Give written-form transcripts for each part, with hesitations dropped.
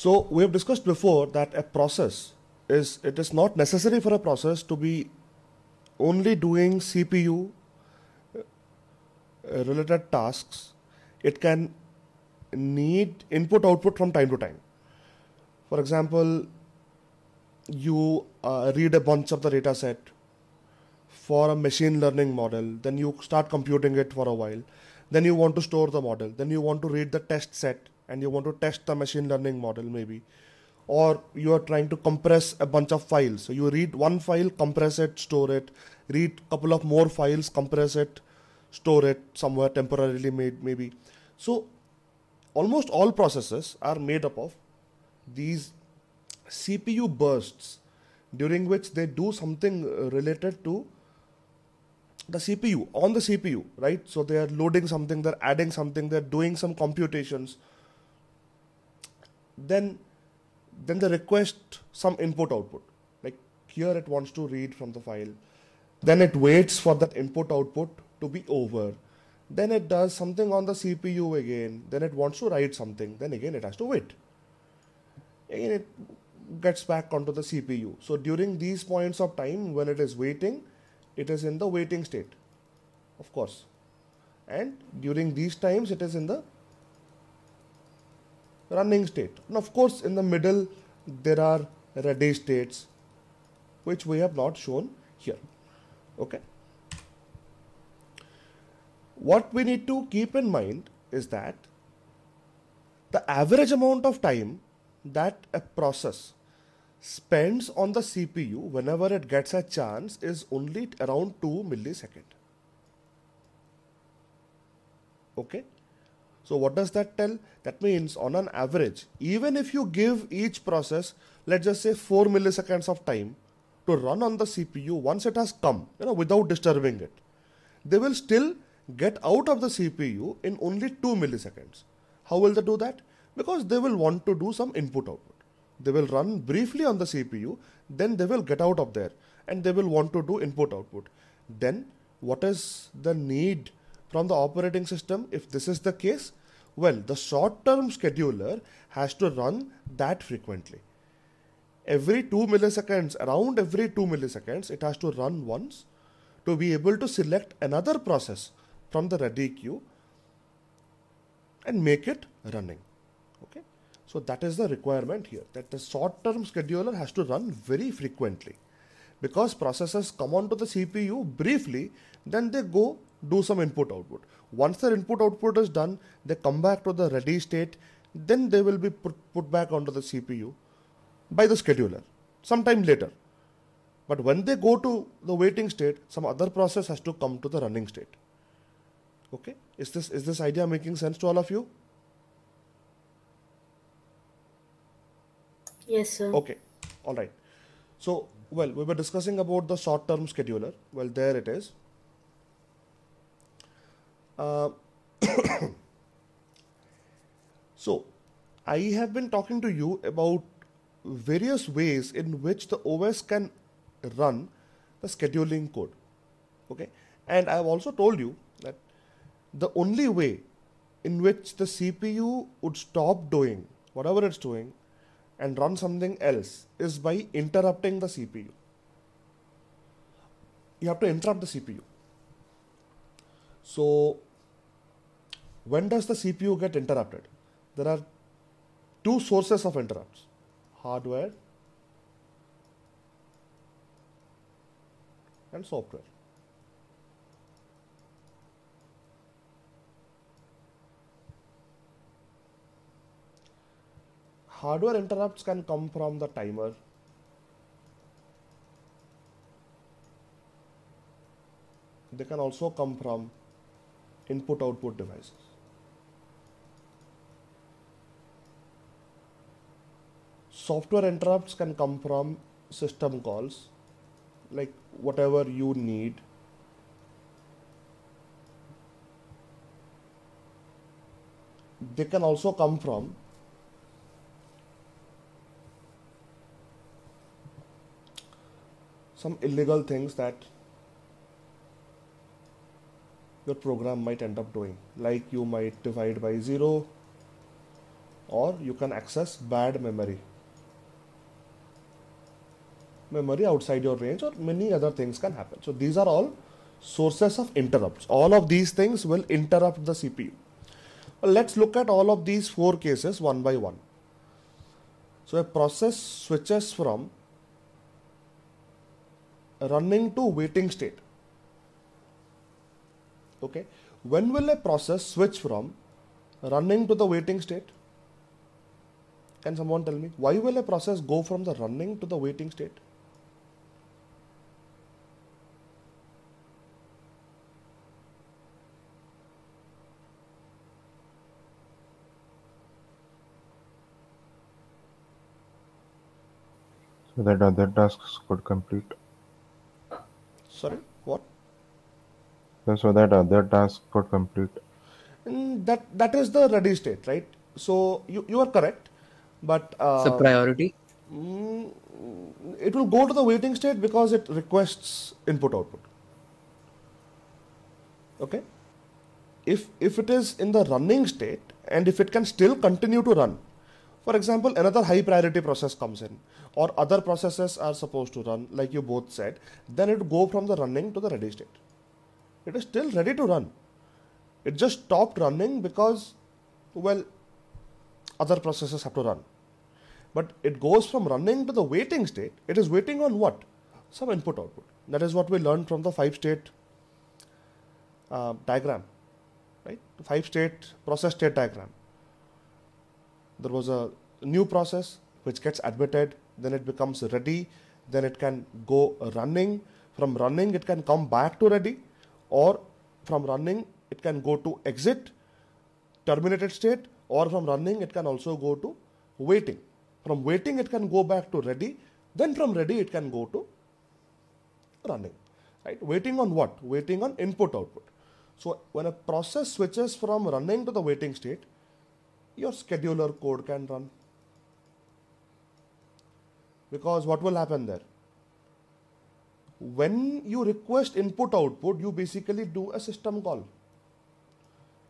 So we have discussed before that a process it is not necessary for a process to be only doing CPU related tasks. It can need input output from time to time. For example, you read a bunch of the data set for a machine learning model, then you start computing it for a while, then you want to store the model, then you want to read the test set and you want to test the machine learning model maybe, or you are trying to compress a bunch of files. So you read one file, compress it, store it, read a couple of more files, compress it, store it somewhere temporarily maybe. So almost all processes are made up of these CPU bursts during which they do something related to the CPU, on the CPU, right? So they are loading something, they're adding something, they're doing some computations. Then they request some input output. Like here it wants to read from the file. Then it waits for that input output to be over. Then it does something on the CPU again. Then it wants to write something. Then again it has to wait. Again it gets back onto the CPU. So during these points of time when it is waiting, it is in the waiting state, of course. And during these times it is in the running state. And of course in the middle there are ready states which we have not shown here. Okay. What we need to keep in mind is that the average amount of time that a process spends on the CPU whenever it gets a chance is only around 2 milliseconds. Okay. So what does that tell? That means on an average, even if you give each process, let's just say 4 milliseconds of time to run on the CPU once it has come, without disturbing it, they will still get out of the CPU in only 2 milliseconds. How will they do that? Because they will want to do some input output. They will run briefly on the CPU, then they will get out of there and they will want to do input output. Then what is the need from the operating system if this is the case? Well, the short-term scheduler has to run that frequently. Every 2 milliseconds, around every 2 milliseconds, it has to run once to be able to select another process from the ready queue and make it running. Okay. So that is the requirement here, that the short-term scheduler has to run very frequently. Because processes come onto the CPU briefly, then they go do some input output. Once their input output is done, they come back to the ready state, then they will be put back onto the CPU by the scheduler sometime later. But when they go to the waiting state, some other process has to come to the running state. Okay, is this idea making sense to all of you? Yes, sir. Okay, all right. So, well, we were discussing about the short-term scheduler. Well, there it is. So, I have been talking to you about various ways in which the OS can run the scheduling code. Okay, and I have also told you that the only way in which the CPU would stop doing whatever it's doing and run something else is by interrupting the CPU. You have to interrupt the CPU. So when does the CPU get interrupted? There are two sources of interrupts: hardware and software. Hardware interrupts can come from the timer. They can also come from input-output devices. Software interrupts can come from system calls, like whatever you need. They can also come from some illegal things that your program might end up doing, like you might divide by 0, or you can access bad memory outside your range, or many other things can happen. So these are all sources of interrupts. All of these things will interrupt the CPU. Well, let's look at all of these 4 cases one by one. So a process switches from running to waiting state. Okay, when will a process switch from running to the waiting state? Can someone tell me why will a process go from the running to the waiting state? So that other tasks could complete. Sorry, what? So that other task could complete. That is the ready state, right? So you are correct, but So priority. it will go to the waiting state because it requests input output. Okay, if it is in the running state and if it can still continue to run, for example, another high priority process comes in or other processes are supposed to run, like you both said, then it will go from the running to the ready state. It is still ready to run. It just stopped running because, well, other processes have to run. But it goes from running to the waiting state. It is waiting on what? Some input output. That is what we learned from the 5-state diagram, right? 5-state process state diagram. There was a new process which gets admitted, then it becomes ready, then it can go running. From running, it can come back to ready, or from running, it can go to exit, terminated state, or from running, it can also go to waiting. From waiting, it can go back to ready, then from ready, it can go to running. Right? Waiting on what? Waiting on input output. So when a process switches from running to the waiting state, your scheduler code can run. Because what will happen there? When you request input output, you basically do a system call.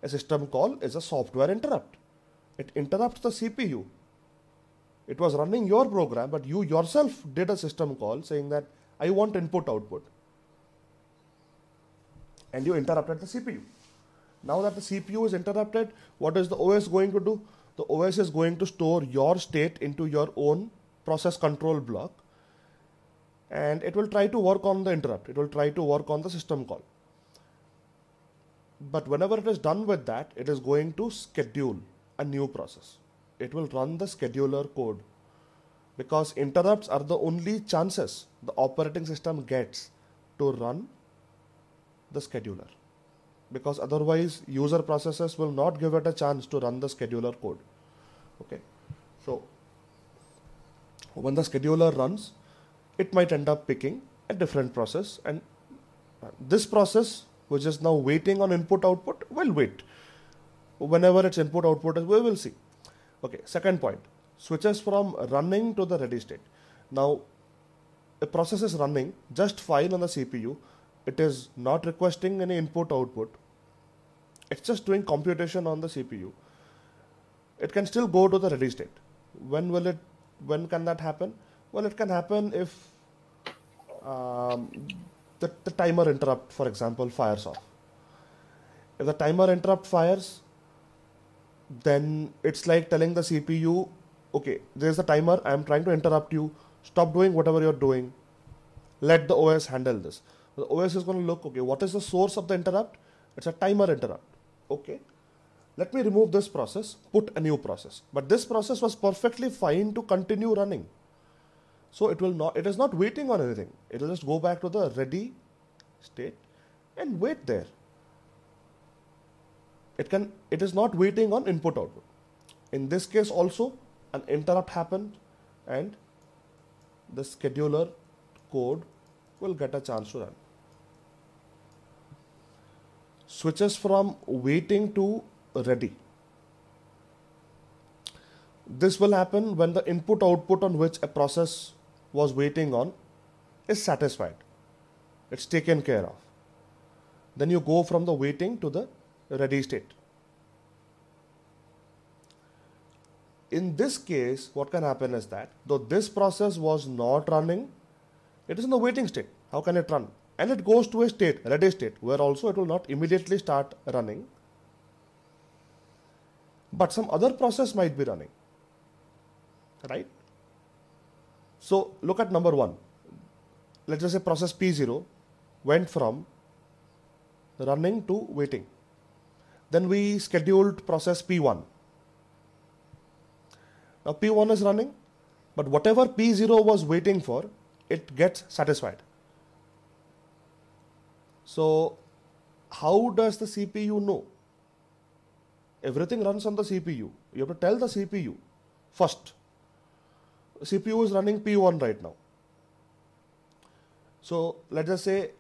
A system call is a software interrupt. It interrupts the CPU. It was running your program, but you yourself did a system call saying that I want input output. And you interrupted the CPU. Now that the CPU is interrupted, what is the OS going to do? The OS is going to store your state into your own process control block, and it will try to work on the interrupt. It will try to work on the system call. But whenever it is done with that, it is going to schedule a new process. It will run the scheduler code, because interrupts are the only chances the operating system gets to run the scheduler, because otherwise user processes will not give it a chance to run the scheduler code. Okay, so when the scheduler runs, it might end up picking a different process, and this process, which is now waiting on input output, will wait. Whenever its input output is, we will see. Okay, second point, switches from running to the ready state. Now a process is running just fine on the CPU. It is not requesting any input output. It's just doing computation on the CPU. It can still go to the ready state. When can that happen? Well, it can happen if the timer interrupt, for example, fires off. If the timer interrupt fires, then it's like telling the CPU, okay, there's the timer, I'm trying to interrupt you, stop doing whatever you're doing, let the OS handle this. The OS is going to look, okay, what is the source of the interrupt? It's a timer interrupt. Okay, let me remove this process, put a new process. But this process was perfectly fine to continue running. So it is not waiting on anything. It will just go back to the ready state and wait there. It is not waiting on input output. In this case also, an interrupt happened and the scheduler code will get a chance to run. Switches from waiting to ready. This will happen when the input output on which a process was waiting on is satisfied. It's taken care of. Then you go from the waiting to the ready state. in this case, what can happen is that though this process was not running, it is in the waiting state. How can it run? And it goes to a state, ready state, where also it will not immediately start running, but some other process might be running, right? So look at number 1. Let's just say process P0 went from running to waiting. Then we scheduled process P1. Now P1 is running, but whatever P0 was waiting for, it gets satisfied. So how does the CPU know? Everything runs on the CPU. You have to tell the CPU first. CPU is running P1 right now. So let's just say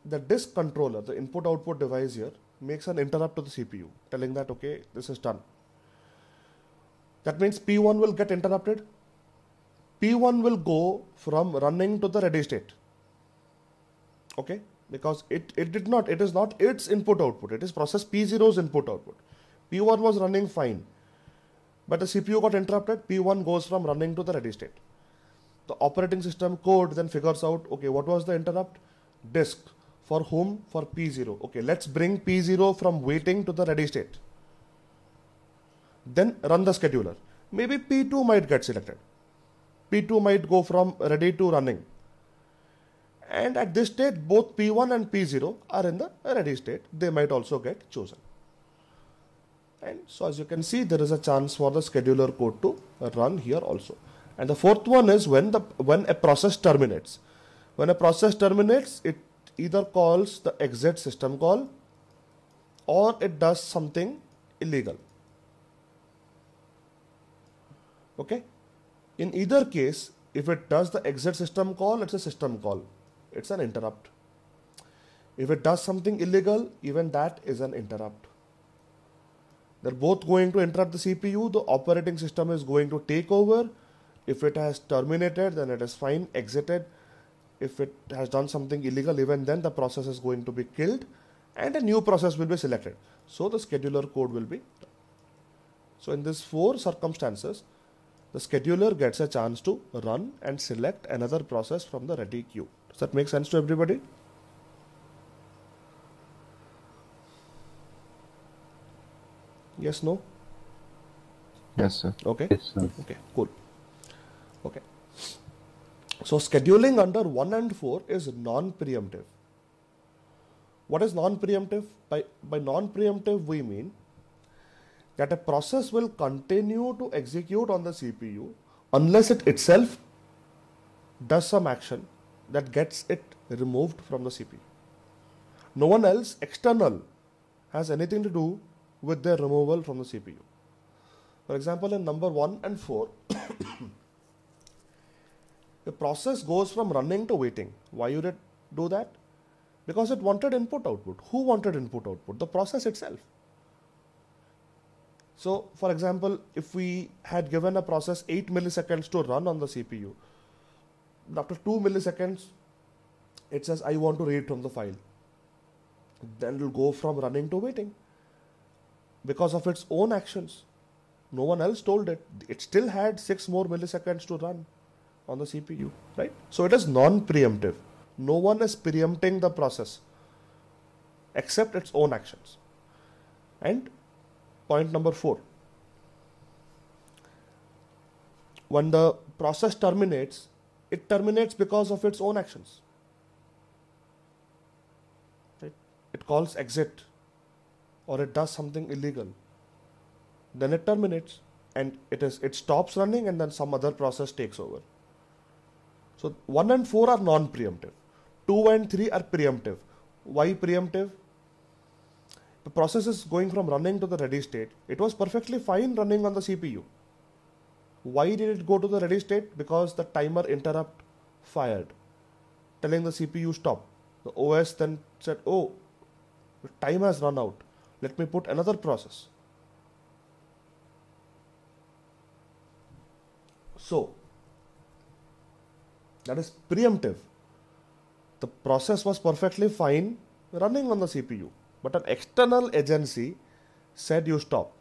the disk controller, the input output device here, makes an interrupt to the CPU, telling that, okay, this is done. That means P1 will get interrupted. P1 will go from running to the ready state. Okay, because it is not its input output, it is process P0's input output. P1 was running fine, but the CPU got interrupted. P1 goes from running to the ready state. The operating system code then figures out, okay, what was the interrupt? Disk. For whom? For P0. Okay, let's bring P0 from waiting to the ready state. Then run the scheduler. Maybe P2 might get selected. P2 might go from ready to running. And at this state, both P1 and P0 are in the ready state. They might also get chosen. And so as you can see, there is a chance for the scheduler code to run here also. And the fourth one is when a process terminates. When a process terminates, it either calls the exit system call or it does something illegal. Okay? In either case, if it does the exit system call, it's a system call. It's an interrupt. If it does something illegal, even that is an interrupt. They're both going to interrupt the CPU. The operating system is going to take over. If it has terminated, then it is fine, exited. If it has done something illegal, even then the process is going to be killed and a new process will be selected. So the scheduler code will be done. So in these 4 circumstances, the scheduler gets a chance to run and select another process from the ready queue. Does that make sense to everybody? Yes, no? Yes, sir. Okay. Yes, sir. Okay, cool. Okay. So scheduling under 1 and 4 is non-preemptive. What is non-preemptive? By non-preemptive we mean that a process will continue to execute on the CPU unless it itself does some action that gets it removed from the CPU. No one else external has anything to do with their removal from the CPU. For example, in number 1 and 4, the process goes from running to waiting. Why would it do that? Because it wanted input output. Who wanted input output? The process itself. So, for example, if we had given a process 8 milliseconds to run on the CPU, after 2 milliseconds, it says, I want to read from the file. Then it will go from running to waiting because of its own actions. No one else told it. It still had 6 more milliseconds to run on the CPU, right? So it is non-preemptive. No one is preempting the process except its own actions. And point number 4. When the process terminates, it terminates because of its own actions. Right? It calls exit or it does something illegal. Then it terminates and it stops running and then some other process takes over. So 1 and 4 are non-preemptive. 2 and 3 are preemptive. Why preemptive? The process is going from running to the ready state. It was perfectly fine running on the CPU. Why did it go to the ready state? Because the timer interrupt fired, telling the CPU stop. The OS then said, oh, the time has run out. Let me put another process. So, that is preemptive. The process was perfectly fine running on the CPU, but an external agency said you stop.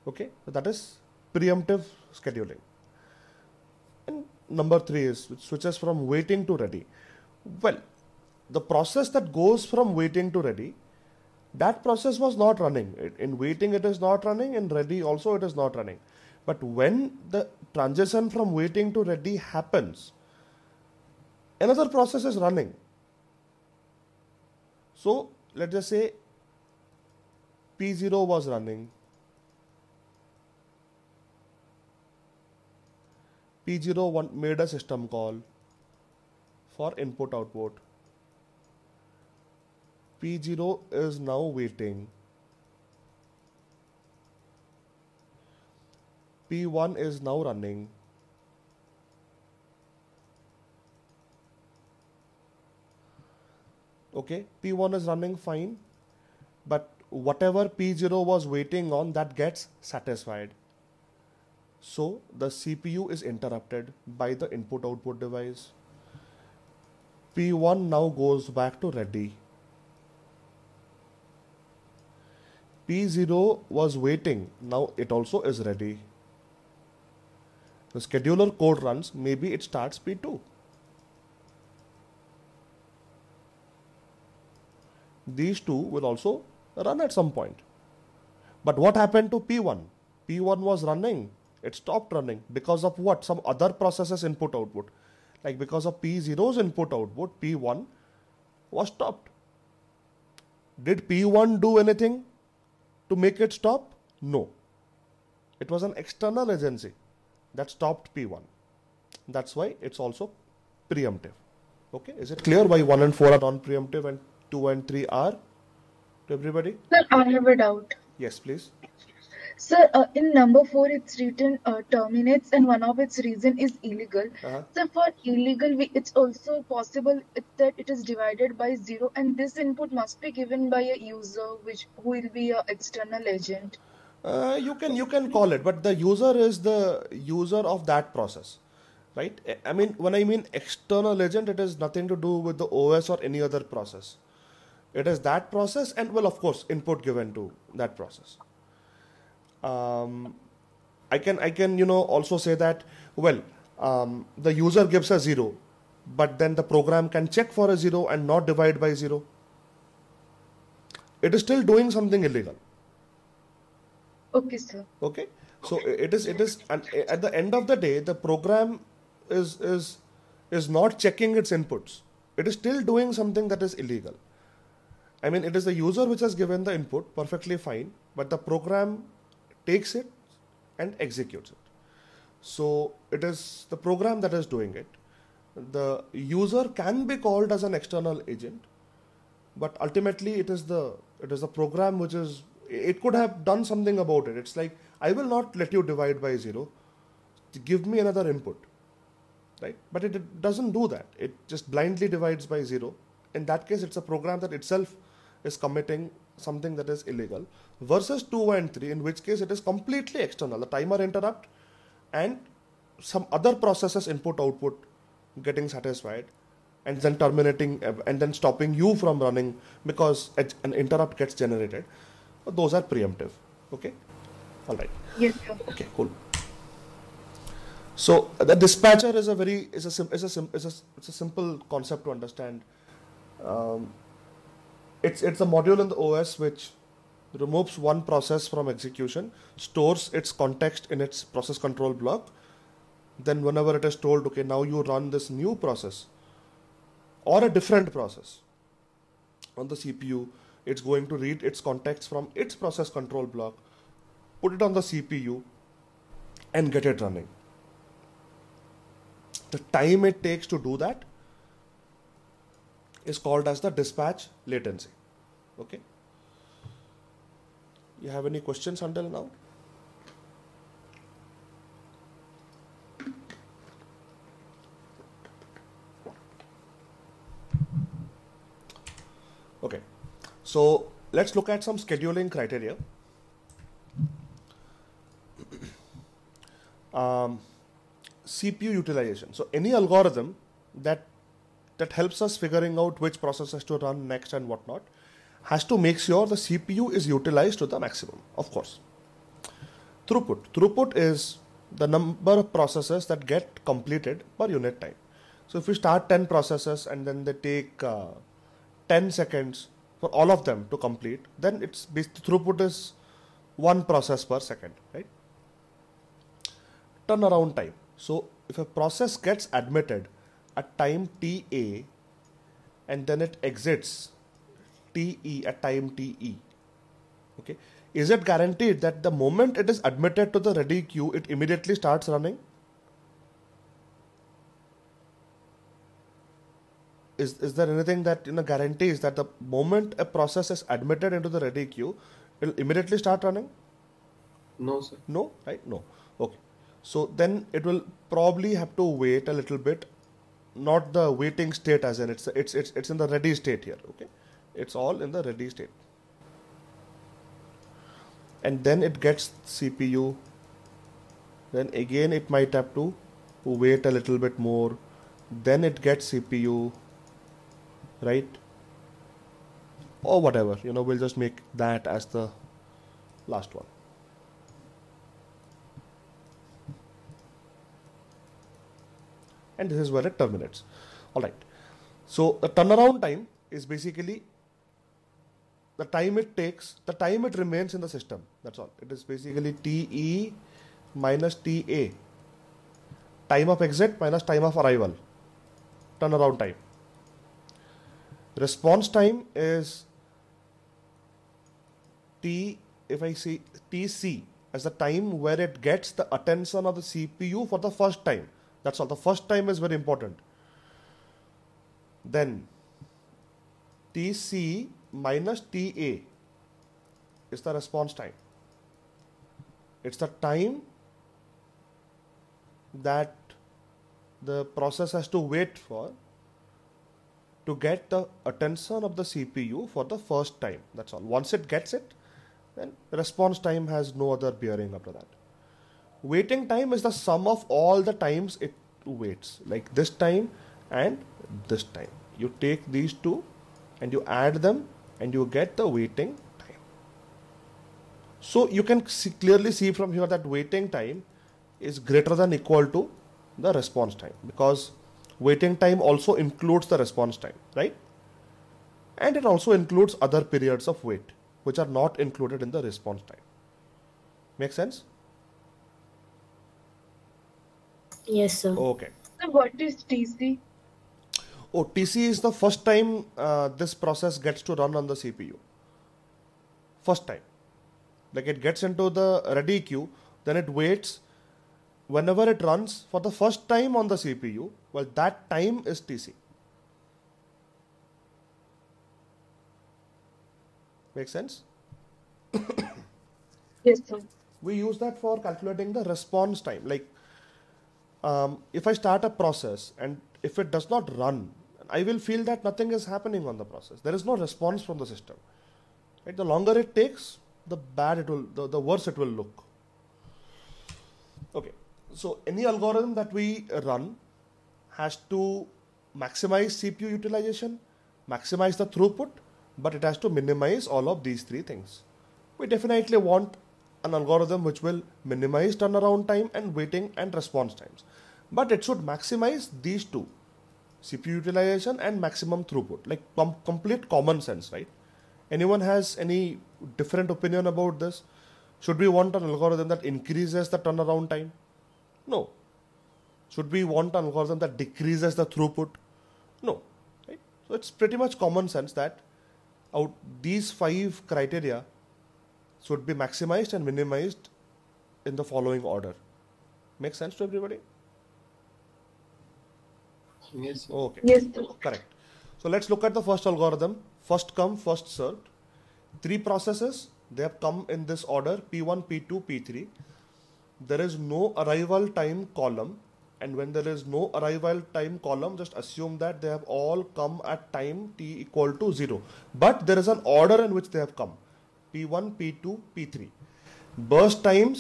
Okay, so that is preemptive scheduling. And number 3 is it switches from waiting to ready. Well, the process that goes from waiting to ready, that process was not running. In waiting it is not running, in ready also it is not running. But when the transition from waiting to ready happens, another process is running. So let's just say P0 was running, P0 made a system call for input output. P0 is now waiting. P1 is now running. Okay, P1 is running fine, but whatever P0 was waiting on, that gets satisfied. So the CPU is interrupted by the input output device. P1 now goes back to ready. P0 was waiting, now it also is ready. The scheduler code runs, maybe it starts P2. These two will also run at some point. But what happened to P1? P1 was running, it stopped running because of what? Some other processes input output. Like because of P0's input output, P1 was stopped. Did P1 do anything to make it stop? No. It was an external agency that stopped P1. That's why it's also preemptive. Okay, is it clear why 1 and 4 are non-preemptive and 2 and 3 are? To everybody? Sir, I have a doubt. Yes, please. Sir, in number 4, it's written terminates and one of its reason is illegal. So for illegal, it's also possible that it is divided by 0 and this input must be given by a user who will be an external agent. You can call it, but the user is the user of that process, right? I mean, when I mean external agent, it has nothing to do with the OS or any other process. It is that process and, well, of course, input given to that process. I can also say that, well, the user gives a 0, but then the program can check for a 0 and not divide by 0. It is still doing something illegal. Okay, sir. Okay, so it is, and at the end of the day, the program is not checking its inputs. It is still doing something that is illegal. I mean, it is the user which has given the input, perfectly fine, but the program takes it and executes it. So it is the program that is doing it. The user can be called as an external agent, but ultimately it is the program which is, it could have done something about it. It's like, I will not let you divide by 0. Give me another input, right? But it doesn't do that. It just blindly divides by 0. In that case, it's a program that itself is committing something that is illegal, versus 2 and 3, in which case it is completely external. The timer interrupt and some other processes input output getting satisfied and then terminating and then stopping you from running because an interrupt gets generated. Those are preemptive. Okay, all right. Yes, sir. Okay, cool. So the dispatcher is a simple concept to understand. It's a module in the OS which removes one process from execution, stores its context in its process control block. Then whenever it is told, okay, now you run this new process or a different process on the CPU, it's going to read its context from its process control block, put it on the CPU and get it running. The time it takes to do that is called as the dispatch latency. Okay. You have any questions until now? Okay. So let's look at some scheduling criteria. CPU utilization. So any algorithm that helps us figuring out which processes to run next and whatnot has to make sure the CPU is utilized to the maximum, of course. throughput. Throughput is the number of processes that get completed per unit time. So if we start 10 processes and then they take 10 seconds for all of them to complete, then it's throughput is 1 process per second, right? Turnaround time. So if a process gets admitted at time TA and then it exits TE at time TE, okay, is it guaranteed that the moment it is admitted to the ready queue, it immediately starts running? Is there anything that guarantees that the moment a process is admitted into the ready queue, it will immediately start running? No, sir. No, right? No. Okay. So then it will probably have to wait a little bit, not the waiting state as in it's in the ready state here. Okay, it's all in the ready state, and then it gets CPU. Then again it might have to wait a little bit more. Then it gets CPU, right? Or whatever. We'll just make that as the last one. And this is where it terminates. All right. So the turnaround time is basically the time it takes, the time it remains in the system. That's all. It is basically TE minus TA. Time of exit minus time of arrival. Turnaround time. Response time is T, if I see TC as the time where it gets the attention of the CPU for the first time. That's all. The first time is very important. Then TC minus TA is the response time. It's the time that the process has to wait for to get the attention of the CPU for the first time. That's all. Once it gets it, then response time has no other bearing after that. Waiting time is the sum of all the times it waits, like this time and this time. You take these two and you add them and you get the waiting time. So you can clearly see from here that waiting time is greater than equal to the response time, because waiting time also includes the response time, right? And it also includes other periods of wait which are not included in the response time. Make sense? Yes, sir. Okay. So what is TC? Oh, TC is the first time this process gets to run on the CPU. First time. Like it gets into the ready queue, then it waits. Whenever it runs for the first time on the CPU, well, that time is TC. Make sense? Yes, sir. We use that for calculating the response time. Like, if I start a process and if it does not run, I will feel that nothing is happening on the process. There is no response from the system. Right? The longer it takes, the bad it will, the worse it will look. Okay. So any algorithm that we run has to maximize CPU utilization, maximize the throughput, but it has to minimize all of these three things. We definitely want an algorithm which will minimize turnaround time and waiting and response times. But it should maximize these two, CPU utilization and maximum throughput, like complete common sense, right? Anyone has any different opinion about this? Should we want an algorithm that increases the turnaround time? No. Should we want an algorithm that decreases the throughput? No. Right? So it's pretty much common sense that these 5 criteria should be maximized and minimized in the following order. Make sense to everybody? Yes, sir. Okay. Yes, sir. Correct. So let's look at the first algorithm. First come, first served. 3 processes, they have come in this order, P1, P2, P3. There is no arrival time column, and when there is no arrival time column, just assume that they have all come at time t equal to 0. But there is an order in which they have come. P1, P2, P3. Burst time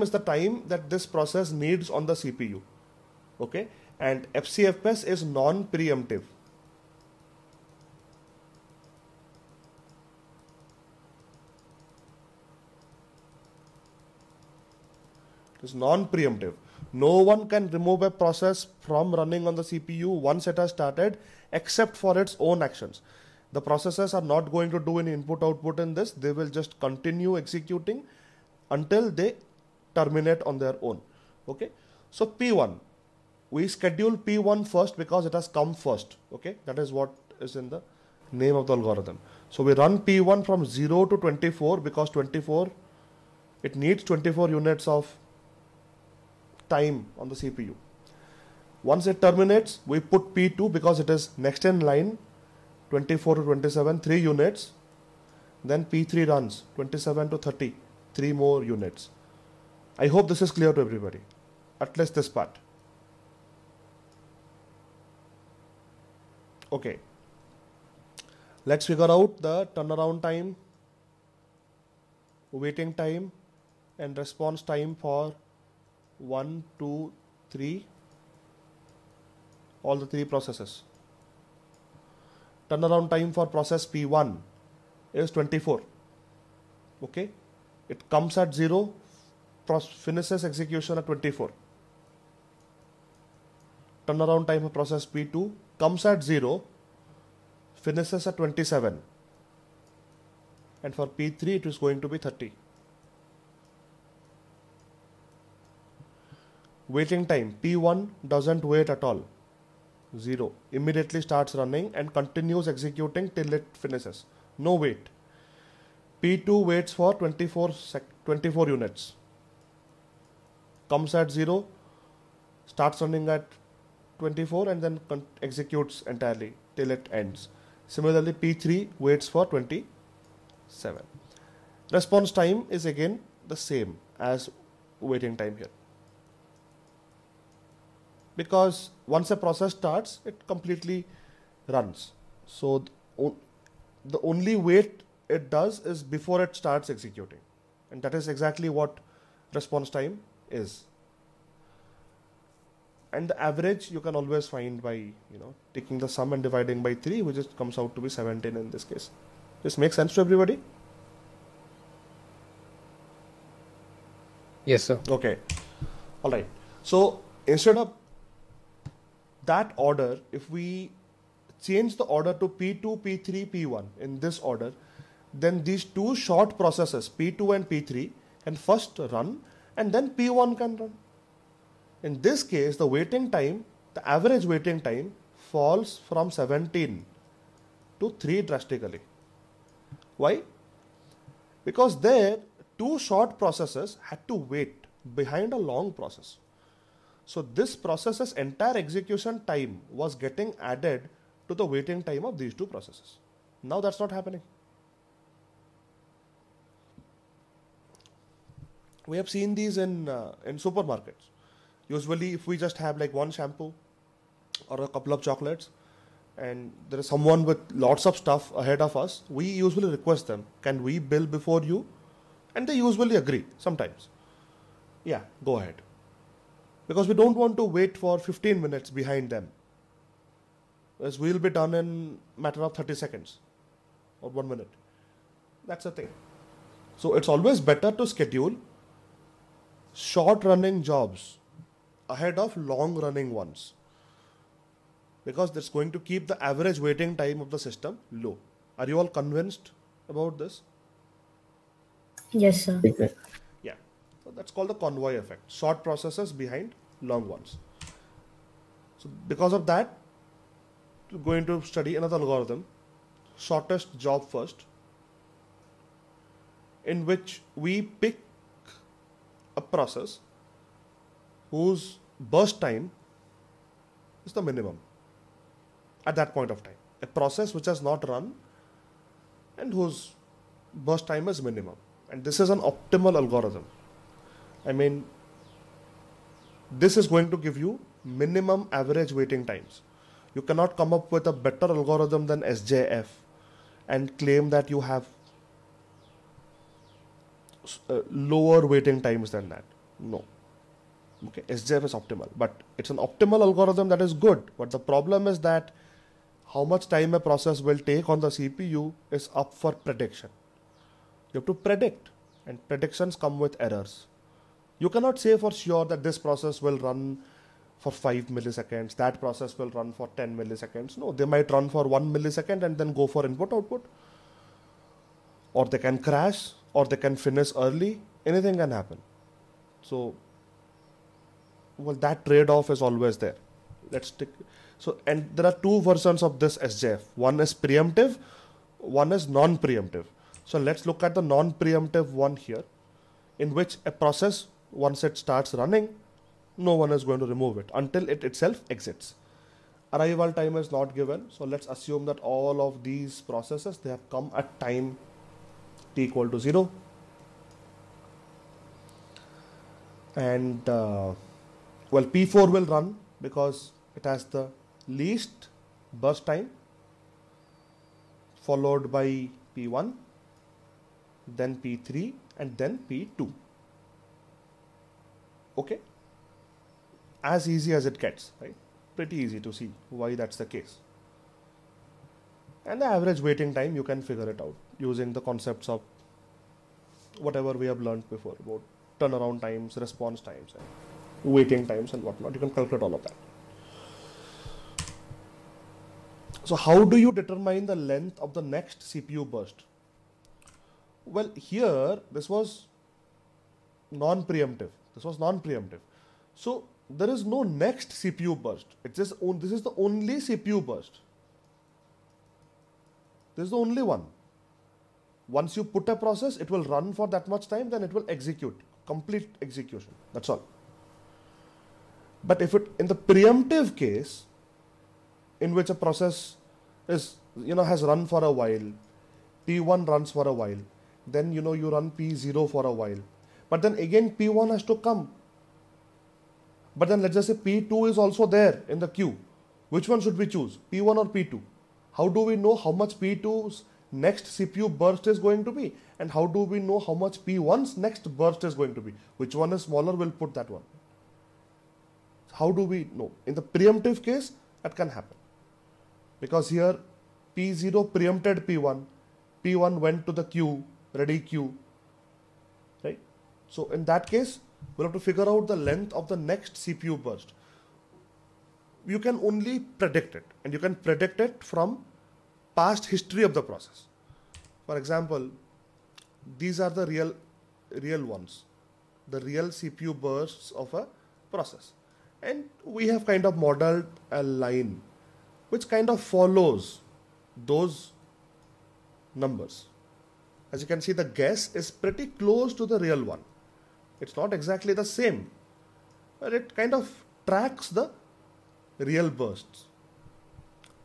is the time that this process needs on the CPU. Okay, and FCFS is non-preemptive. It's non-preemptive. No one can remove a process from running on the CPU once it has started, except for its own actions. The processes are not going to do any input-output in this. They will just continue executing until they terminate on their own. Okay. So P1, we schedule P1 first because it has come first. Okay. That is what is in the name of the algorithm. So we run P1 from 0 to 24 because 24, it needs 24 units of time on the CPU. Once it terminates, we put P2 because it is next in line, 24 to 27, 3 units. Then P3 runs 27 to 30, 3 more units. I hope this is clear to everybody, at least this part. Okay. Let's figure out the turnaround time, waiting time, and response time for 1, 2, 3, all the 3 processes. Turnaround time for process P1 is 24. Okay, it comes at 0, finishes execution at 24. Turnaround time for process P2 comes at 0, finishes at 27, and for P3 it is going to be 30. Waiting time, P1 doesn't wait at all, 0, immediately starts running and continues executing till it finishes, no wait. P2 waits for 24 units, comes at 0, starts running at 24 and then executes entirely till it ends. Similarly, P3 waits for 27. Response time is again the same as waiting time here, because once a process starts, it completely runs. So the only wait it does is before it starts executing, and that is exactly what response time is. And the average you can always find by taking the sum and dividing by 3, which just comes out to be 17 in this case. This makes sense to everybody? Yes, sir. Okay. All right. So instead of that order, if we change the order to P2, P3, P1 in this order, then these 2 short processes, P2 and P3, can first run and then P1 can run. In this case, the waiting time, the average waiting time falls from 17 to 3 drastically. Why? Because there 2 short processes had to wait behind a long process. So this process's entire execution time was getting added to the waiting time of these 2 processes. Now that's not happening. We have seen these in supermarkets. Usually if we just have like one shampoo or a couple of chocolates and there is someone with lots of stuff ahead of us, we usually request them, can we bill before you? And they usually agree sometimes. Yeah, go ahead. Because we don't want to wait for 15 minutes behind them. As we'll be done in a matter of 30 seconds or 1 minute. That's the thing. So it's always better to schedule short running jobs ahead of long running ones, because that's going to keep the average waiting time of the system low. Are you all convinced about this? Yes, sir. Yeah. So that's called the convoy effect. Short processes behind long ones. So because of that, we're going to study another algorithm, shortest job first, in which we pick a process whose burst time is the minimum at that point of time. A process which has not run and whose burst time is minimum. And this is an optimal algorithm. I mean, this is going to give you minimum average waiting times. You cannot come up with a better algorithm than SJF and claim that you have lower waiting times than that. No. Okay, SJF is optimal, but it's an optimal algorithm that is good. But the problem is that how much time a process will take on the CPU is up for prediction. You have to predict, and predictions come with errors. You cannot say for sure that this process will run for 5 milliseconds, that process will run for 10 milliseconds. No, they might run for 1 millisecond and then go for input output. Or they can crash, or they can finish early. Anything can happen. So, well, that trade-off is always there. Let's stick. So, and there are two versions of this SJF. One is preemptive, one is non-preemptive. So let's look at the non-preemptive one here, in which a process, once it starts running, no one is going to remove it until it itself exits. Arrival time is not given, so let's assume that all of these processes, they have come at time t equal to 0. And well, P4 will run because it has the least burst time, followed by P1, then P3, and then P2. Okay? As easy as it gets, right? Pretty easy to see why that's the case. And the average waiting time, you can figure it out using the concepts of whatever we have learned before about turnaround times, response times, and waiting times and whatnot. You can calculate all of that. So how do you determine the length of the next CPU burst? Well, here this was non-preemptive. So there is no next CPU burst. This is the only CPU burst. This is the only one. Once you put a process, it will run for that much time, then it will execute. Complete execution. That's all. But if it, in the preemptive case, in which a process is, has run for a while, P1 runs for a while, then, you run P0 for a while. But then again, P1 has to come. But then let's just say P2 is also there in the queue. Which one should we choose? P1 or P2? How do we know how much P2's next CPU burst is going to be? And how do we know how much P1's next burst is going to be? Which one is smaller, we'll put that one. How do we know? In the preemptive case, that can happen. Because here P0 preempted P1. P1 went to the queue, ready queue. Right? So in that case, we'll have to figure out the length of the next CPU burst. You can only predict it, and you can predict it from past history of the process. For example, these are the real ones, the real CPU bursts of a process. And we have kind of modeled a line which kind of follows those numbers. As you can see, the guess is pretty close to the real one. It's not exactly the same, but it kind of tracks the real bursts.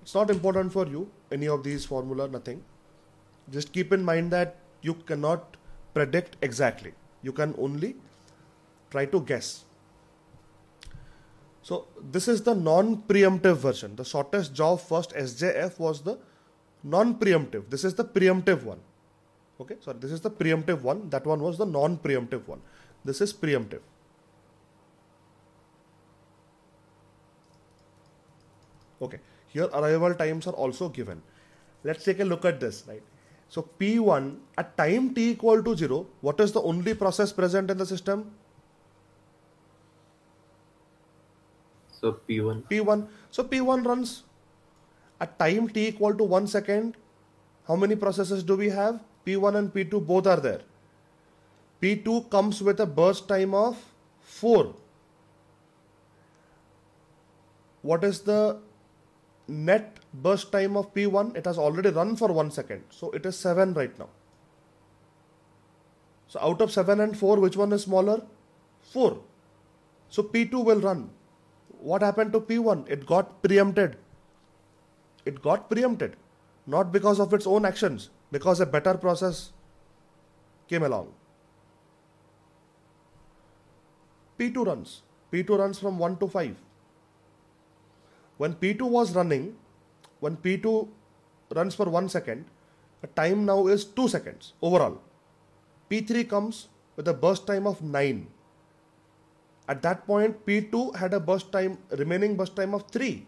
It's not important for you, any of these formula, nothing. Just keep in mind that you cannot predict exactly. You can only try to guess. So this is the non-preemptive version. The shortest job first SJF was the non-preemptive. This is the preemptive one. Okay, so this is the preemptive one. That one was the non-preemptive one. This is preemptive. Okay, here arrival times are also given. Let's take a look at this, right? So P1 at time t equal to 0, what is the only process present in the system? So P1. P1. So P1 runs at time t equal to 1 second. How many processes do we have? P1 and P2 both are there. P2 comes with a burst time of 4. What is the net burst time of P1? It has already run for 1 second. So it is 7 right now. So out of 7 and 4, which one is smaller? 4. So P2 will run. What happened to P1? It got preempted. It got preempted. Not because of its own actions, because a better process came along. P2 runs. P2 runs from 1 to 5. When P2 was running, when P2 runs for 1 second, the time now is 2 seconds overall. P3 comes with a burst time of 9. At that point, P2 had a burst time, remaining burst time of 3.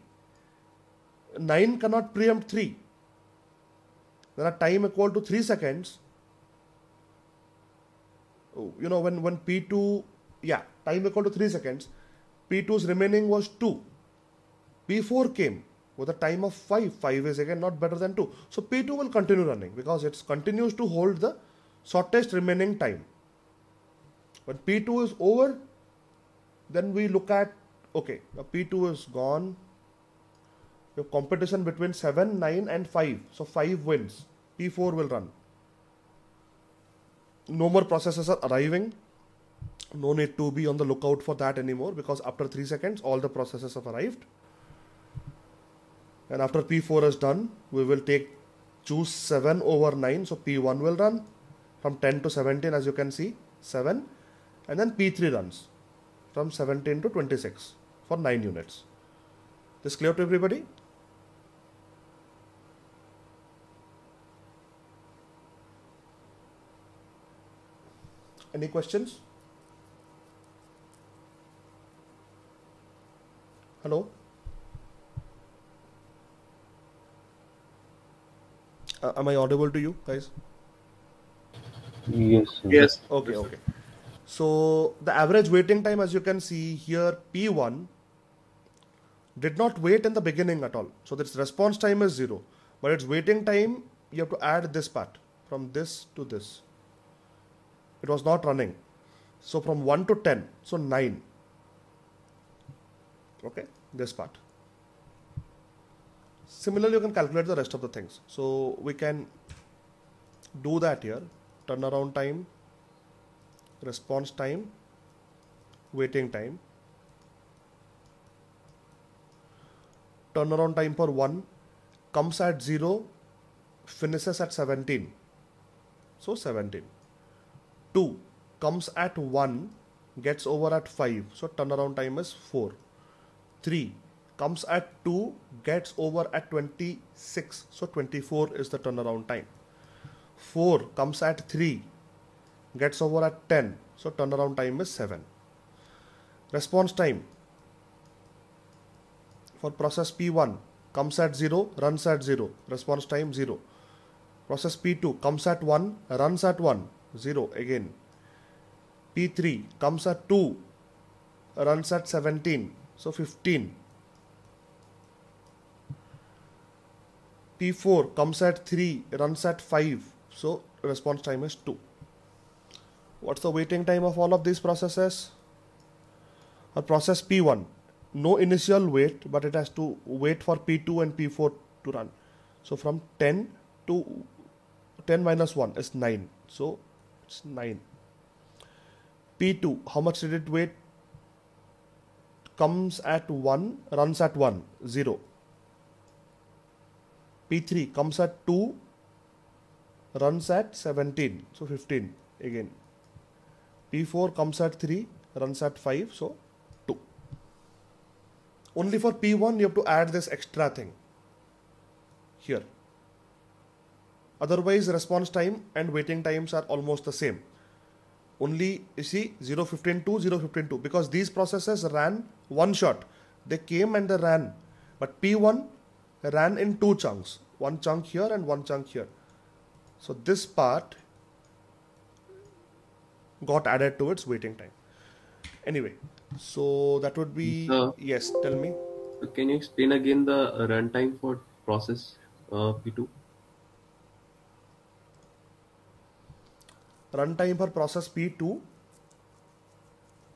9 cannot preempt 3. Then at time equal to 3 seconds, when P2 yeah, time equal to 3 seconds, P2's remaining was 2. P4 came with a time of 5. 5 is again not better than 2. So P2 will continue running because it continues to hold the shortest remaining time. When P2 is over, then we look at, okay, P2 is gone. You have competition between 7, 9 and 5. So 5 wins. P4 will run. No more processes are arriving. No need to be on the lookout for that anymore because after 3 seconds, all the processes have arrived. And after P4 is done, we will choose 7 over 9. So P1 will run from 10 to 17, as you can see, 7. And then P3 runs from 17 to 26 for 9 units. This clear to everybody? Any questions? Hello? Am I audible to you guys? Yes, sir. Yes. Okay, okay. So the average waiting time, as you can see here, P1 did not wait in the beginning at all. So its response time is 0. But its waiting time, you have to add this part from this to this. It was not running. So from 1 to 10, so 9. Okay, this part. Similarly, you can calculate the rest of the things. So we can do that here. Turnaround time, response time, waiting time. Turnaround time for 1 comes at 0, finishes at 17. So 17. 2 comes at 1, gets over at 5. So turnaround time is 4. 3 comes at 2, gets over at 26. So 24 is the turnaround time. 4 comes at 3, gets over at 10. So turnaround time is 7. Response time for process P1 comes at 0, runs at 0. Response time 0. Process P2 comes at 1, runs at 1. 0 again. P3 comes at 2, runs at 17. So 15. P4 comes at 3, runs at 5. So response time is 2. What's the waiting time of all of these processes? A process P1, no initial wait, but it has to wait for P2 and P4 to run. So from 10 to 10 minus 1 is 9. So it's 9. P2, how much did it wait? Comes at 1, runs at 1, 0. P3 comes at 2, runs at 17, so 15 again. P4 comes at 3, runs at 5, so 2. Only for P1 you have to add this extra thing here. Otherwise response time and waiting times are almost the same. Only you see 0, 15, 2, 0, 15, 2 because these processes ran one shot. They came and they ran. But P1 ran in 2 chunks. One chunk here and one chunk here. So this part got added to its waiting time. Anyway, so that would be, yes, tell me. Can you explain again the runtime for process P2? Runtime for process P2.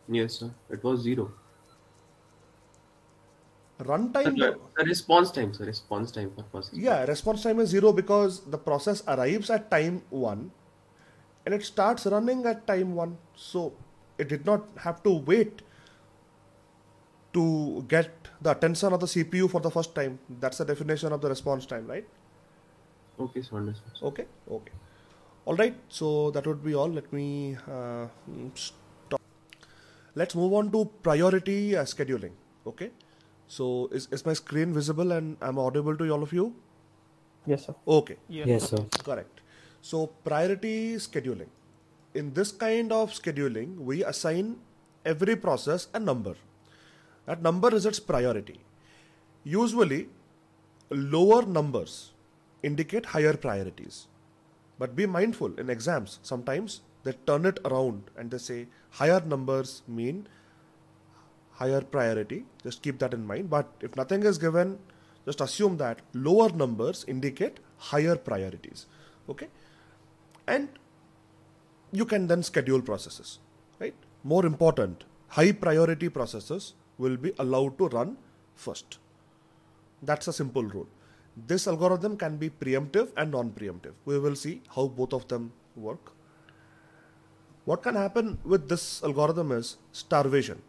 Yes, sir. It was 0. Runtime. The response time, sir. Response time for process. Yeah, response time is 0 because the process arrives at time 1 and it starts running at time 1. So it did not have to wait to get the attention of the CPU for the first time. That's the definition of the response time, right? Okay, so understood. Okay, okay. All right, so that would be all. Let me stop. Let's move on to priority scheduling. Okay, so is my screen visible and I'm audible to all of you? Yes, sir. Okay. Yes, sir. Correct. So priority scheduling. In this kind of scheduling, we assign every process a number. That number is its priority. Usually, lower numbers indicate higher priorities. But be mindful in exams. Sometimes they turn it around and they say higher numbers mean higher priority. Just keep that in mind. But if nothing is given, just assume that lower numbers indicate higher priorities. Okay? And you can then schedule processes, right? More important, high priority processes will be allowed to run first. That's a simple rule. This algorithm can be preemptive and non-preemptive. We will see how both of them work. What can happen with this algorithm is starvation.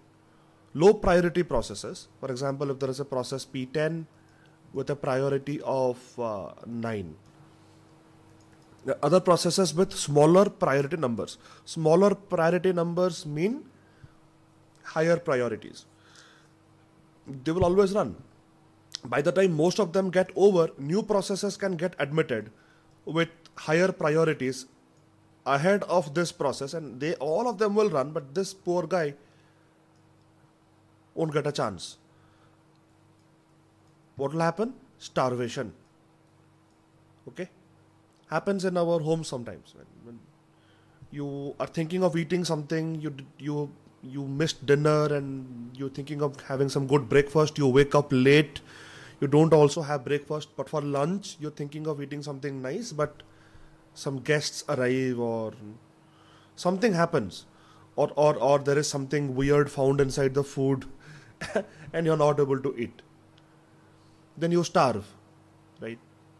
Low priority processes, for example, if there is a process P10 with a priority of 9. The other processes with smaller priority numbers. Smaller priority numbers mean higher priorities. They will always run. By the time most of them get over, new processes can get admitted with higher priorities ahead of this process, and all of them will run, but this poor guy won't get a chance. What will happen? Starvation. Okay? Happens in our homes sometimes. When you are thinking of eating something, you missed dinner and you're thinking of having some good breakfast, you wake up late, you don't also have breakfast, but for lunch you're thinking of eating something nice, but some guests arrive or something happens, or there is something weird found inside the food and you're not able to eat. Then you starve, right?